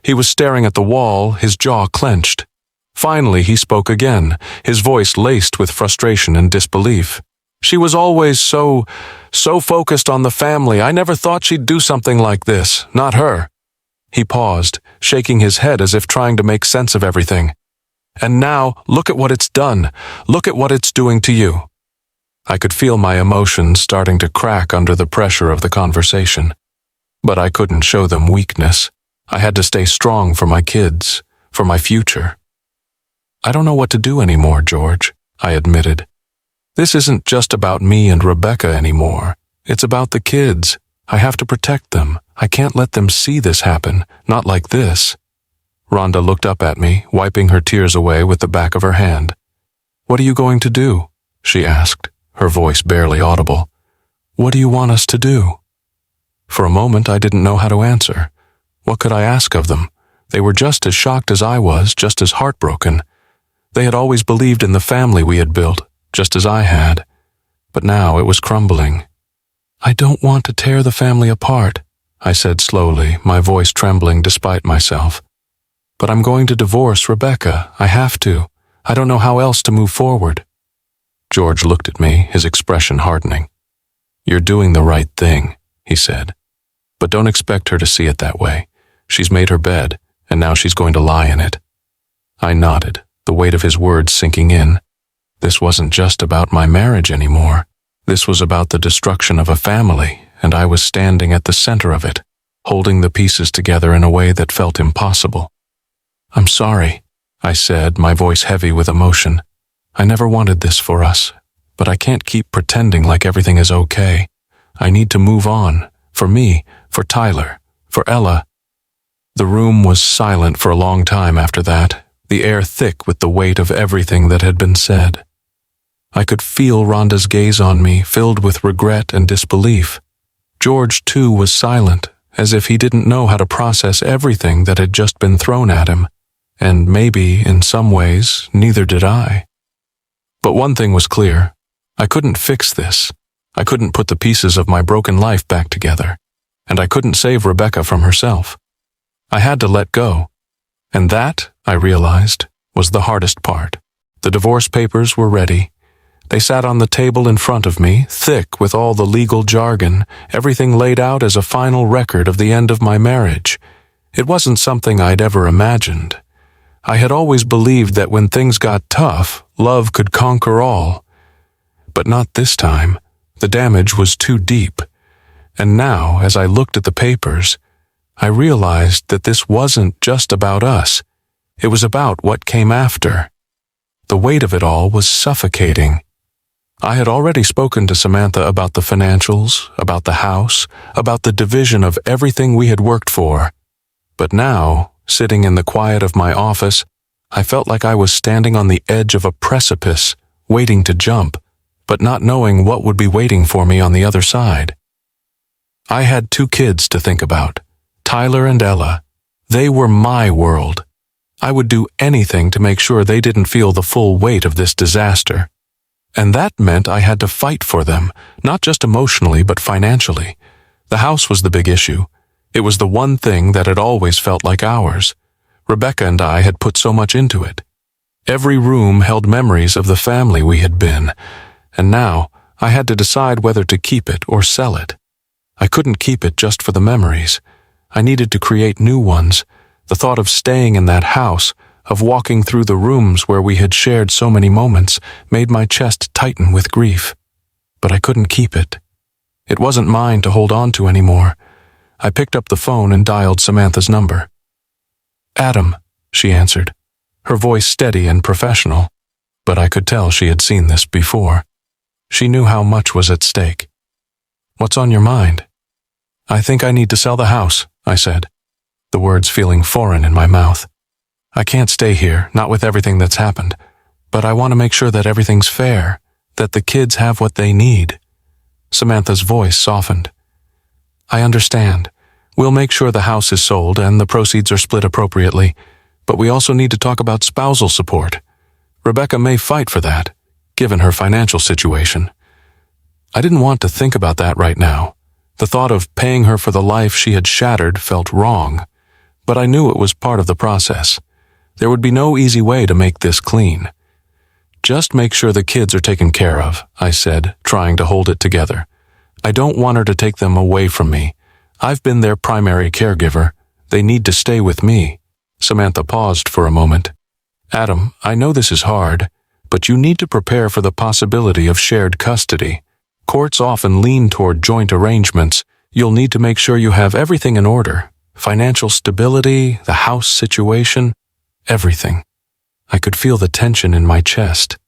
He was staring at the wall, his jaw clenched. Finally, he spoke again, his voice laced with frustration and disbelief. "She was always so focused on the family. I never thought she'd do something like this, not her." He paused, shaking his head as if trying to make sense of everything. "And now, look at what it's done. Look at what it's doing to you." I could feel my emotions starting to crack under the pressure of the conversation. But I couldn't show them weakness. I had to stay strong for my kids, for my future. "I don't know what to do anymore, George," I admitted. "This isn't just about me and Rebecca anymore. It's about the kids. I have to protect them. I can't let them see this happen, not like this." Rhonda looked up at me, wiping her tears away with the back of her hand. "What are you going to do?" she asked, her voice barely audible. "What do you want us to do?" For a moment, I didn't know how to answer. What could I ask of them? They were just as shocked as I was, just as heartbroken. They had always believed in the family we had built, just as I had. But now it was crumbling. "I don't want to tear the family apart," I said slowly, my voice trembling despite myself. "But I'm going to divorce Rebecca. I have to. I don't know how else to move forward." George looked at me, his expression hardening. "You're doing the right thing," he said. "But don't expect her to see it that way. She's made her bed, and now she's going to lie in it." I nodded, the weight of his words sinking in. This wasn't just about my marriage anymore. This was about the destruction of a family, and I was standing at the center of it, holding the pieces together in a way that felt impossible. "I'm sorry," I said, my voice heavy with emotion. "I never wanted this for us, but I can't keep pretending like everything is okay. I need to move on, for me, for Tyler, for Ella." The room was silent for a long time after that, the air thick with the weight of everything that had been said. I could feel Rhonda's gaze on me, filled with regret and disbelief. George, too, was silent, as if he didn't know how to process everything that had just been thrown at him, and maybe, in some ways, neither did I. But one thing was clear. I couldn't fix this. I couldn't put the pieces of my broken life back together, and I couldn't save Rebecca from herself. I had to let go. And that, I realized, was the hardest part. The divorce papers were ready. They sat on the table in front of me, thick with all the legal jargon, everything laid out as a final record of the end of my marriage. It wasn't something I'd ever imagined. I had always believed that when things got tough, love could conquer all. But not this time. The damage was too deep. And now, as I looked at the papers, I realized that this wasn't just about us. It was about what came after. The weight of it all was suffocating. I had already spoken to Samantha about the financials, about the house, about the division of everything we had worked for. But now, sitting in the quiet of my office, I felt like I was standing on the edge of a precipice, waiting to jump, but not knowing what would be waiting for me on the other side. I had 2 kids to think about, Tyler and Ella. They were my world. I would do anything to make sure they didn't feel the full weight of this disaster. And that meant I had to fight for them, not just emotionally but financially. The house was the big issue. It was the one thing that had always felt like ours. Rebecca and I had put so much into it. Every room held memories of the family we had been, and now I had to decide whether to keep it or sell it. I couldn't keep it just for the memories. I needed to create new ones. The thought of staying in that house, of walking through the rooms where we had shared so many moments, made my chest tighten with grief. But I couldn't keep it. It wasn't mine to hold on to anymore. I picked up the phone and dialed Samantha's number. "Adam," she answered, her voice steady and professional, but I could tell she had seen this before. She knew how much was at stake. "What's on your mind?" "I think I need to sell the house," I said, the words feeling foreign in my mouth. "I can't stay here, not with everything that's happened, but I want to make sure that everything's fair, that the kids have what they need." Samantha's voice softened. "I understand. We'll make sure the house is sold and the proceeds are split appropriately, but we also need to talk about spousal support. Rebecca may fight for that, given her financial situation." I didn't want to think about that right now. The thought of paying her for the life she had shattered felt wrong. but I knew it was part of the process. There would be no easy way to make this clean. "Just make sure the kids are taken care of," I said, trying to hold it together. "I don't want her to take them away from me. I've been their primary caregiver. They need to stay with me." Samantha paused for a moment. "Adam, I know this is hard, but you need to prepare for the possibility of shared custody. Courts often lean toward joint arrangements. You'll need to make sure you have everything in order. Financial stability, the house situation, everything." I could feel the tension in my chest.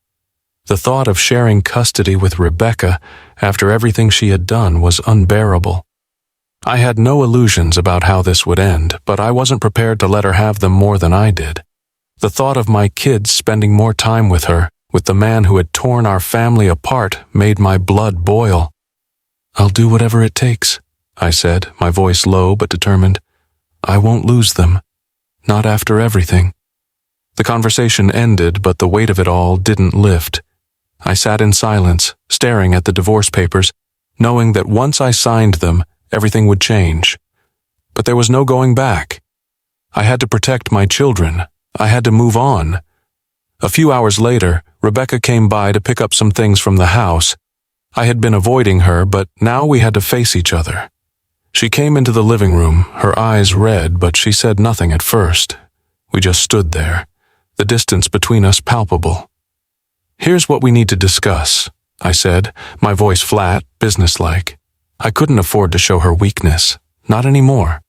The thought of sharing custody with Rebecca after everything she had done was unbearable. I had no illusions about how this would end, but I wasn't prepared to let her have them more than I did. The thought of my kids spending more time with her, with the man who had torn our family apart, made my blood boil. "I'll do whatever it takes," I said, my voice low but determined. "I won't lose them. Not after everything." The conversation ended, but the weight of it all didn't lift. I sat in silence, staring at the divorce papers, knowing that once I signed them, everything would change. But there was no going back. I had to protect my children. I had to move on. A few hours later, Rebecca came by to pick up some things from the house. I had been avoiding her, but now we had to face each other. She came into the living room, her eyes red, but she said nothing at first. We just stood there, the distance between us palpable. "Here's what we need to discuss," I said, my voice flat, businesslike. I couldn't afford to show her weakness, not anymore.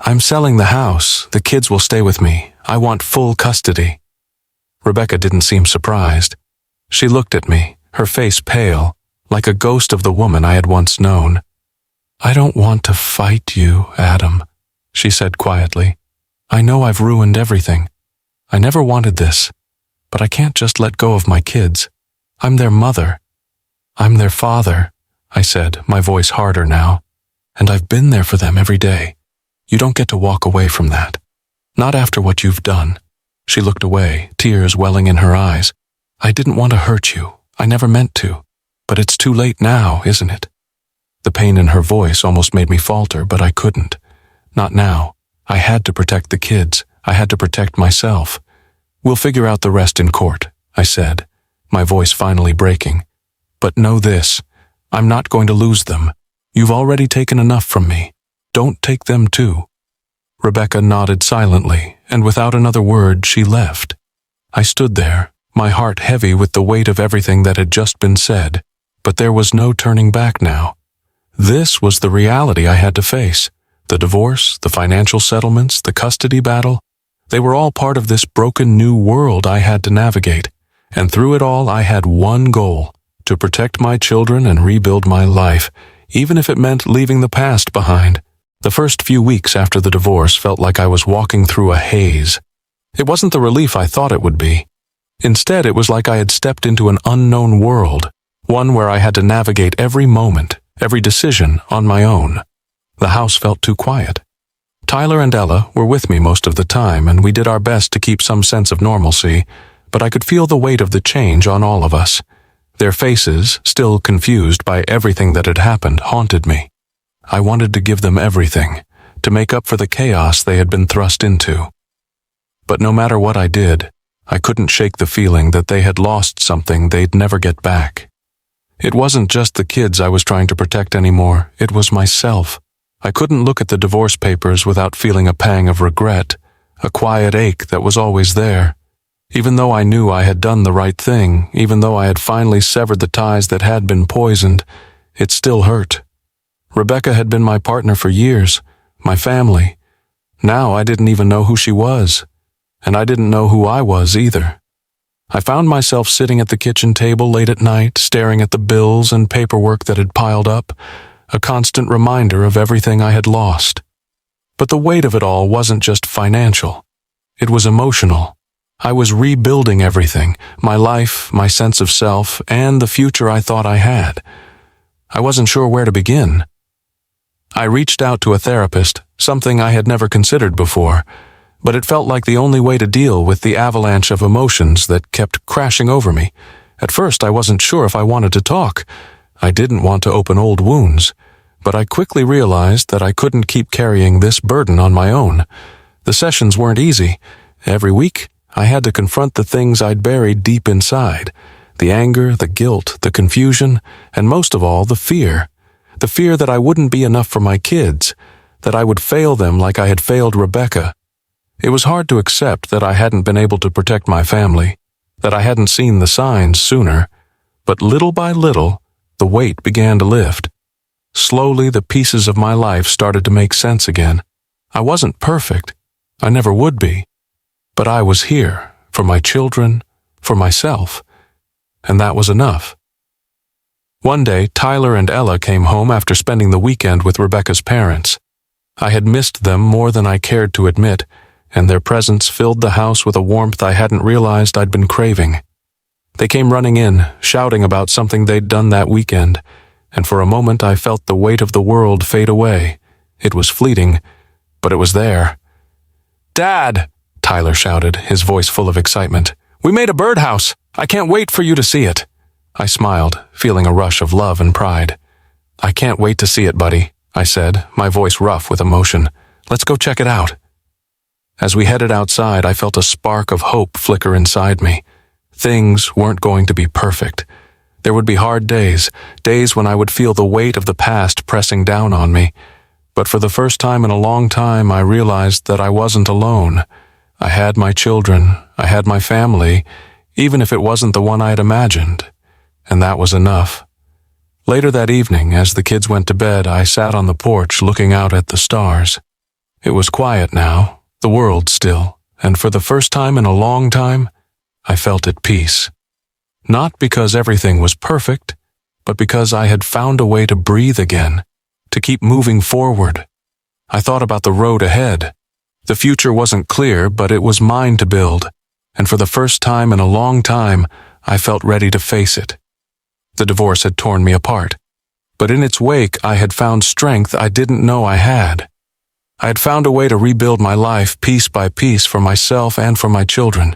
"I'm selling the house. The kids will stay with me. I want full custody." Rebecca didn't seem surprised. She looked at me, her face pale, like a ghost of the woman I had once known. "I don't want to fight you, Adam," she said quietly. "I know I've ruined everything. I never wanted this, but I can't just let go of my kids. I'm their mother. I'm their father," I said, my voice harder now. "And I've been there for them every day. You don't get to walk away from that. Not after what you've done." She looked away, tears welling in her eyes. "I didn't want to hurt you. I never meant to. But it's too late now, isn't it?" The pain in her voice almost made me falter, but I couldn't. Not now. I had to protect the kids. I had to protect myself. "We'll figure out the rest in court," I said, my voice finally breaking. "But know this. I'm not going to lose them. You've already taken enough from me. Don't take them too." Rebecca nodded silently, and without another word, she left. I stood there, my heart heavy with the weight of everything that had just been said, but there was no turning back now. This was the reality I had to face. The divorce, the financial settlements, the custody battle, they were all part of this broken new world I had to navigate, and through it all I had one goal: to protect my children and rebuild my life, even if it meant leaving the past behind. The first few weeks after the divorce felt like I was walking through a haze. It wasn't the relief I thought it would be. Instead, it was like I had stepped into an unknown world, one where I had to navigate every moment, every decision on my own. The house felt too quiet. Tyler and Ella were with me most of the time, and we did our best to keep some sense of normalcy, but I could feel the weight of the change on all of us. Their faces, still confused by everything that had happened, haunted me. I wanted to give them everything, to make up for the chaos they had been thrust into. But no matter what I did, I couldn't shake the feeling that they had lost something they'd never get back. It wasn't just the kids I was trying to protect anymore, it was myself. I couldn't look at the divorce papers without feeling a pang of regret, a quiet ache that was always there. Even though I knew I had done the right thing, even though I had finally severed the ties that had been poisoned, it still hurt. Rebecca had been my partner for years, my family. Now I didn't even know who she was, and I didn't know who I was either. I found myself sitting at the kitchen table late at night, staring at the bills and paperwork that had piled up, a constant reminder of everything I had lost. But the weight of it all wasn't just financial. It was emotional. I was rebuilding everything, my life, my sense of self, and the future I thought I had. I wasn't sure where to begin. I reached out to a therapist, something I had never considered before, but it felt like the only way to deal with the avalanche of emotions that kept crashing over me. At first, I wasn't sure if I wanted to talk. I didn't want to open old wounds, but I quickly realized that I couldn't keep carrying this burden on my own. The sessions weren't easy. Every week, I had to confront the things I'd buried deep inside. The anger, the guilt, the confusion, and most of all, the fear. The fear that I wouldn't be enough for my kids, that I would fail them like I had failed Rebecca. It was hard to accept that I hadn't been able to protect my family, that I hadn't seen the signs sooner. But little by little, the weight began to lift. Slowly, the pieces of my life started to make sense again. I wasn't perfect. I never would be. But I was here, for my children, for myself. And that was enough. One day, Tyler and Ella came home after spending the weekend with Rebecca's parents. I had missed them more than I cared to admit, and their presence filled the house with a warmth I hadn't realized I'd been craving. They came running in, shouting about something they'd done that weekend, and for a moment I felt the weight of the world fade away. It was fleeting, but it was there. "Dad!" Tyler shouted, his voice full of excitement. "We made a birdhouse! I can't wait for you to see it!" I smiled, feeling a rush of love and pride. "I can't wait to see it, buddy," I said, my voice rough with emotion. "Let's go check it out." As we headed outside, I felt a spark of hope flicker inside me. Things weren't going to be perfect. There would be hard days, days when I would feel the weight of the past pressing down on me. But for the first time in a long time, I realized that I wasn't alone. I had my children, I had my family, even if it wasn't the one I had imagined. And that was enough. Later that evening, as the kids went to bed, I sat on the porch looking out at the stars. It was quiet now, the world still, and for the first time in a long time, I felt at peace. Not because everything was perfect, but because I had found a way to breathe again, to keep moving forward. I thought about the road ahead. The future wasn't clear, but it was mine to build, and for the first time in a long time, I felt ready to face it. The divorce had torn me apart, but in its wake, I had found strength I didn't know I had. I had found a way to rebuild my life piece by piece for myself and for my children.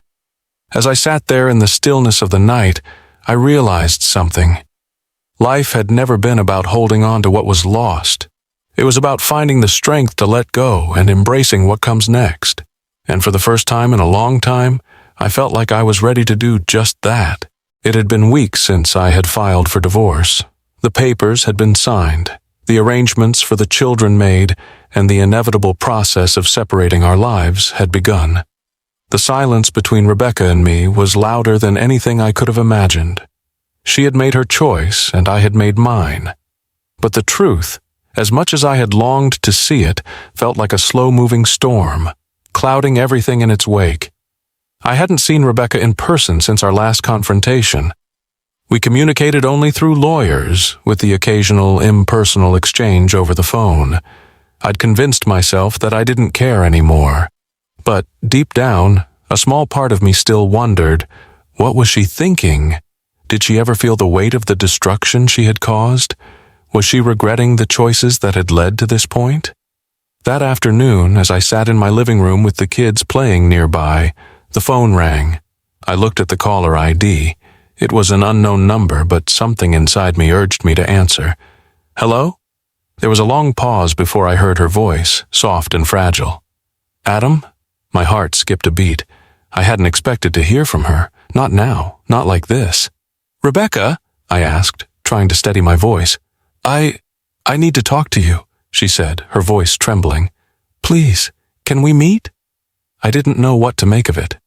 As I sat there in the stillness of the night, I realized something. Life had never been about holding on to what was lost. It was about finding the strength to let go and embracing what comes next. And for the first time in a long time, I felt like I was ready to do just that. It had been weeks since I had filed for divorce. The papers had been signed, the arrangements for the children made, and the inevitable process of separating our lives had begun. The silence between Rebecca and me was louder than anything I could have imagined. She had made her choice, and I had made mine. But the truth, as much as I had longed to see it, felt like a slow-moving storm, clouding everything in its wake. I hadn't seen Rebecca in person since our last confrontation. We communicated only through lawyers, with the occasional impersonal exchange over the phone. I'd convinced myself that I didn't care anymore. But deep down, a small part of me still wondered, what was she thinking? Did she ever feel the weight of the destruction she had caused? Was she regretting the choices that had led to this point? That afternoon, as I sat in my living room with the kids playing nearby, the phone rang. I looked at the caller ID. It was an unknown number, but something inside me urged me to answer. "Hello?" There was a long pause before I heard her voice, soft and fragile. "Adam?" My heart skipped a beat. I hadn't expected to hear from her. Not now, not like this. "Rebecca?" I asked, trying to steady my voice. I need to talk to you," she said, her voice trembling. "Please, can we meet?" I didn't know what to make of it.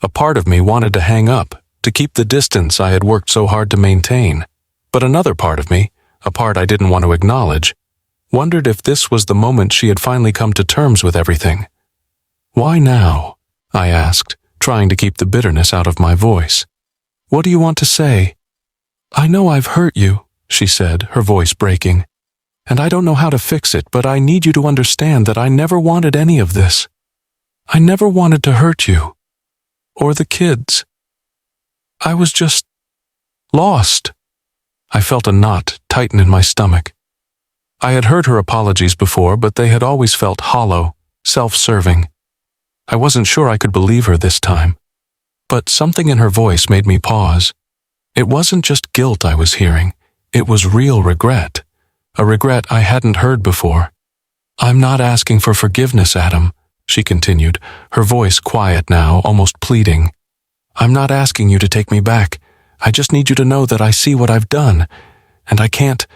A part of me wanted to hang up, to keep the distance I had worked so hard to maintain. But another part of me, a part I didn't want to acknowledge, wondered if this was the moment she had finally come to terms with everything. "Why now?" I asked, trying to keep the bitterness out of my voice. "What do you want to say?" "I know I've hurt you," she said, her voice breaking. "And I don't know how to fix it, but I need you to understand that I never wanted any of this. I never wanted to hurt you. Or the kids. I was just lost." I felt a knot tighten in my stomach. I had heard her apologies before, but they had always felt hollow, self-serving. I wasn't sure I could believe her this time. But something in her voice made me pause. It wasn't just guilt I was hearing. It was real regret. A regret I hadn't heard before. "I'm not asking for forgiveness, Adam," she continued, her voice quiet now, almost pleading. "I'm not asking you to take me back. I just need you to know that I see what I've done, and I can't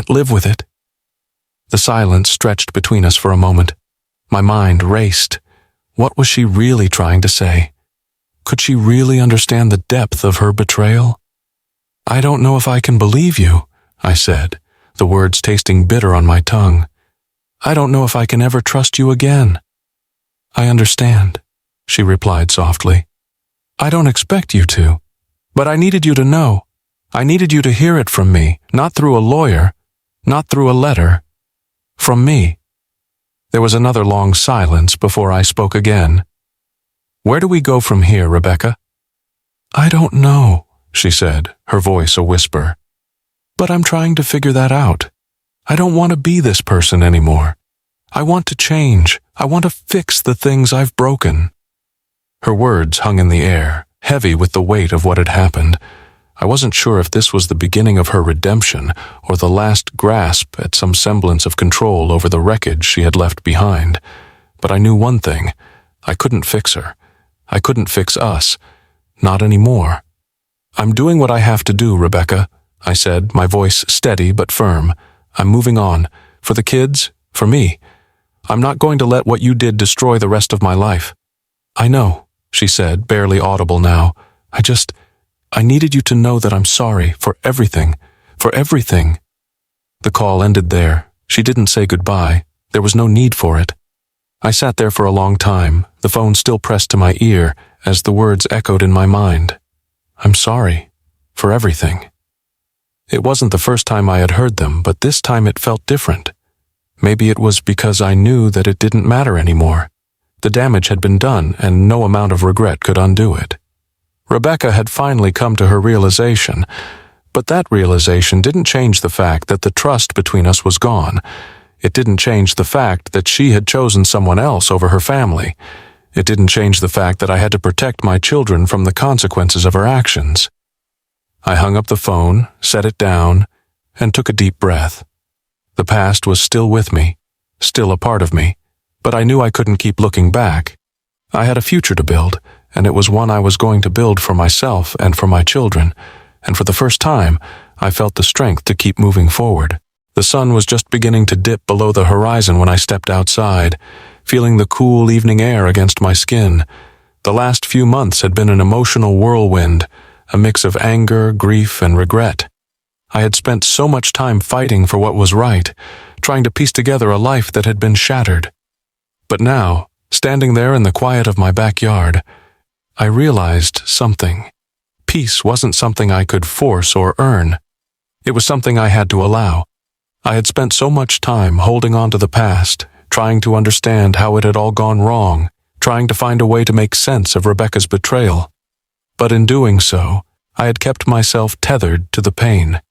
live with it." The silence stretched between us for a moment. My mind raced. What was she really trying to say? Could she really understand the depth of her betrayal? "I don't know if I can believe you," I said, the words tasting bitter on my tongue. "I don't know if I can ever trust you again." "I understand," she replied softly. "I don't expect you to, but I needed you to know. I needed you to hear it from me, not through a lawyer, not through a letter. From me." There was another long silence before I spoke again. "Where do we go from here, Rebecca?" "I don't know," she said, her voice a whisper. "But I'm trying to figure that out. I don't want to be this person anymore. I want to change. I want to fix the things I've broken." Her words hung in the air, heavy with the weight of what had happened. I wasn't sure if this was the beginning of her redemption or the last grasp at some semblance of control over the wreckage she had left behind. But I knew one thing. I couldn't fix her. I couldn't fix us. Not anymore. "I'm doing what I have to do, Rebecca," I said, my voice steady but firm. "I'm moving on. For the kids, for me. I'm not going to let what you did destroy the rest of my life." "I know," she said, barely audible now. I needed you to know that I'm sorry for everything, for everything." The call ended there. She didn't say goodbye. There was no need for it. I sat there for a long time, the phone still pressed to my ear as the words echoed in my mind. "I'm sorry for everything." It wasn't the first time I had heard them, but this time it felt different. Maybe it was because I knew that it didn't matter anymore. The damage had been done, and no amount of regret could undo it. Rebecca had finally come to her realization, but that realization didn't change the fact that the trust between us was gone. It didn't change the fact that she had chosen someone else over her family. It didn't change the fact that I had to protect my children from the consequences of her actions. I hung up the phone, set it down, and took a deep breath. The past was still with me, still a part of me, but I knew I couldn't keep looking back. I had a future to build, and it was one I was going to build for myself and for my children, and for the first time, I felt the strength to keep moving forward. The sun was just beginning to dip below the horizon when I stepped outside, feeling the cool evening air against my skin. The last few months had been an emotional whirlwind, a mix of anger, grief, and regret. I had spent so much time fighting for what was right, trying to piece together a life that had been shattered. But now, standing there in the quiet of my backyard, I realized something. Peace wasn't something I could force or earn. It was something I had to allow. I had spent so much time holding on to the past, trying to understand how it had all gone wrong, trying to find a way to make sense of Rebecca's betrayal. But in doing so, I had kept myself tethered to the pain.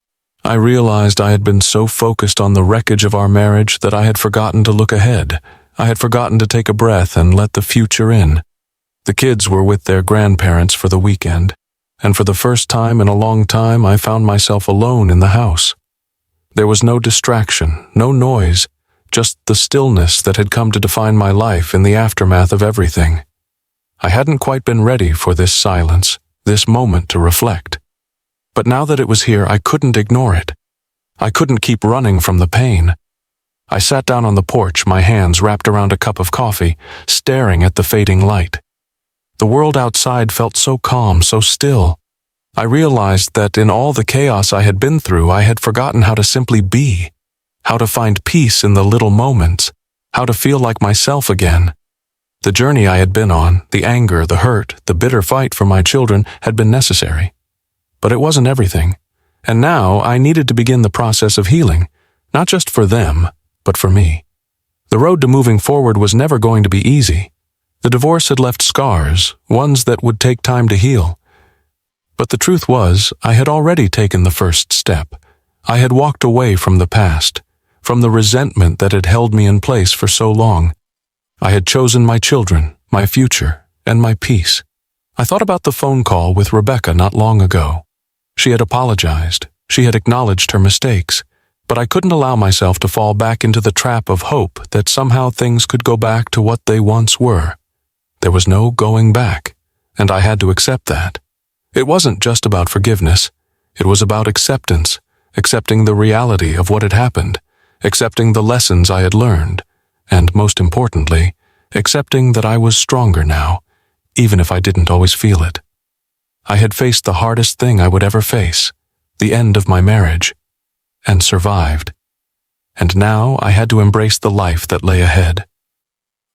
I realized I had been so focused on the wreckage of our marriage that I had forgotten to look ahead. I had forgotten to take a breath and let the future in. The kids were with their grandparents for the weekend, and for the first time in a long time I found myself alone in the house. There was no distraction, no noise, just the stillness that had come to define my life in the aftermath of everything. I hadn't quite been ready for this silence, this moment to reflect. But now that it was here, I couldn't ignore it. I couldn't keep running from the pain. I sat down on the porch, my hands wrapped around a cup of coffee, staring at the fading light. The world outside felt so calm, so still. I realized that in all the chaos I had been through, I had forgotten how to simply be, how to find peace in the little moments, how to feel like myself again. The journey I had been on, the anger, the hurt, the bitter fight for my children had been necessary. But it wasn't everything. And now I needed to begin the process of healing, not just for them, but for me. The road to moving forward was never going to be easy. The divorce had left scars, ones that would take time to heal. But the truth was, I had already taken the first step. I had walked away from the past, from the resentment that had held me in place for so long. I had chosen my children, my future, and my peace. I thought about the phone call with Rebecca not long ago. She had apologized. She had acknowledged her mistakes. But I couldn't allow myself to fall back into the trap of hope that somehow things could go back to what they once were. There was no going back, and I had to accept that. It wasn't just about forgiveness. It was about acceptance, accepting the reality of what had happened, accepting the lessons I had learned, and most importantly, accepting that I was stronger now, even if I didn't always feel it. I had faced the hardest thing I would ever face, the end of my marriage, and survived. And now I had to embrace the life that lay ahead.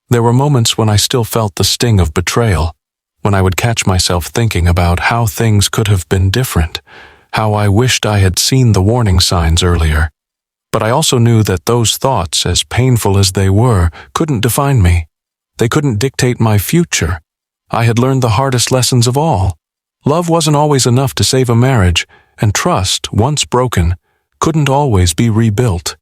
There were moments when I still felt the sting of betrayal, when I would catch myself thinking about how things could have been different, how I wished I had seen the warning signs earlier. But I also knew that those thoughts, as painful as they were, couldn't define me. They couldn't dictate my future. I had learned the hardest lessons of all. Love wasn't always enough to save a marriage, and trust, once broken, couldn't always be rebuilt.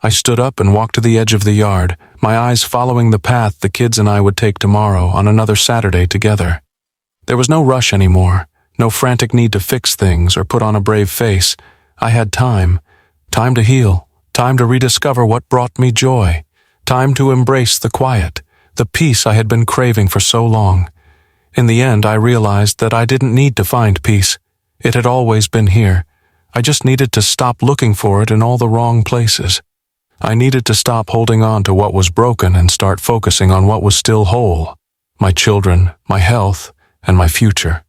I stood up and walked to the edge of the yard, my eyes following the path the kids and I would take tomorrow on another Saturday together. There was no rush anymore, no frantic need to fix things or put on a brave face. I had time to heal, time to rediscover what brought me joy, time to embrace the quiet, the peace I had been craving for so long. In the end, I realized that I didn't need to find peace. It had always been here. I just needed to stop looking for it in all the wrong places. I needed to stop holding on to what was broken and start focusing on what was still whole, my children, my health, and my future.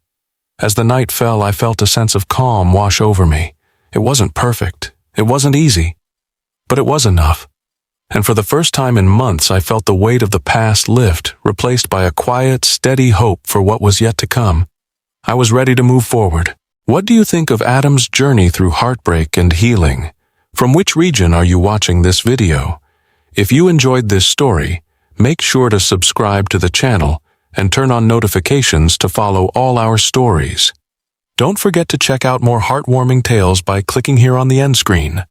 As the night fell, I felt a sense of calm wash over me. It wasn't perfect. It wasn't easy. But it was enough. And for the first time in months, I felt the weight of the past lift, replaced by a quiet, steady hope for what was yet to come. I was ready to move forward. What do you think of Adam's journey through heartbreak and healing? From which region are you watching this video? If you enjoyed this story, make sure to subscribe to the channel and turn on notifications to follow all our stories. Don't forget to check out more heartwarming tales by clicking here on the end screen.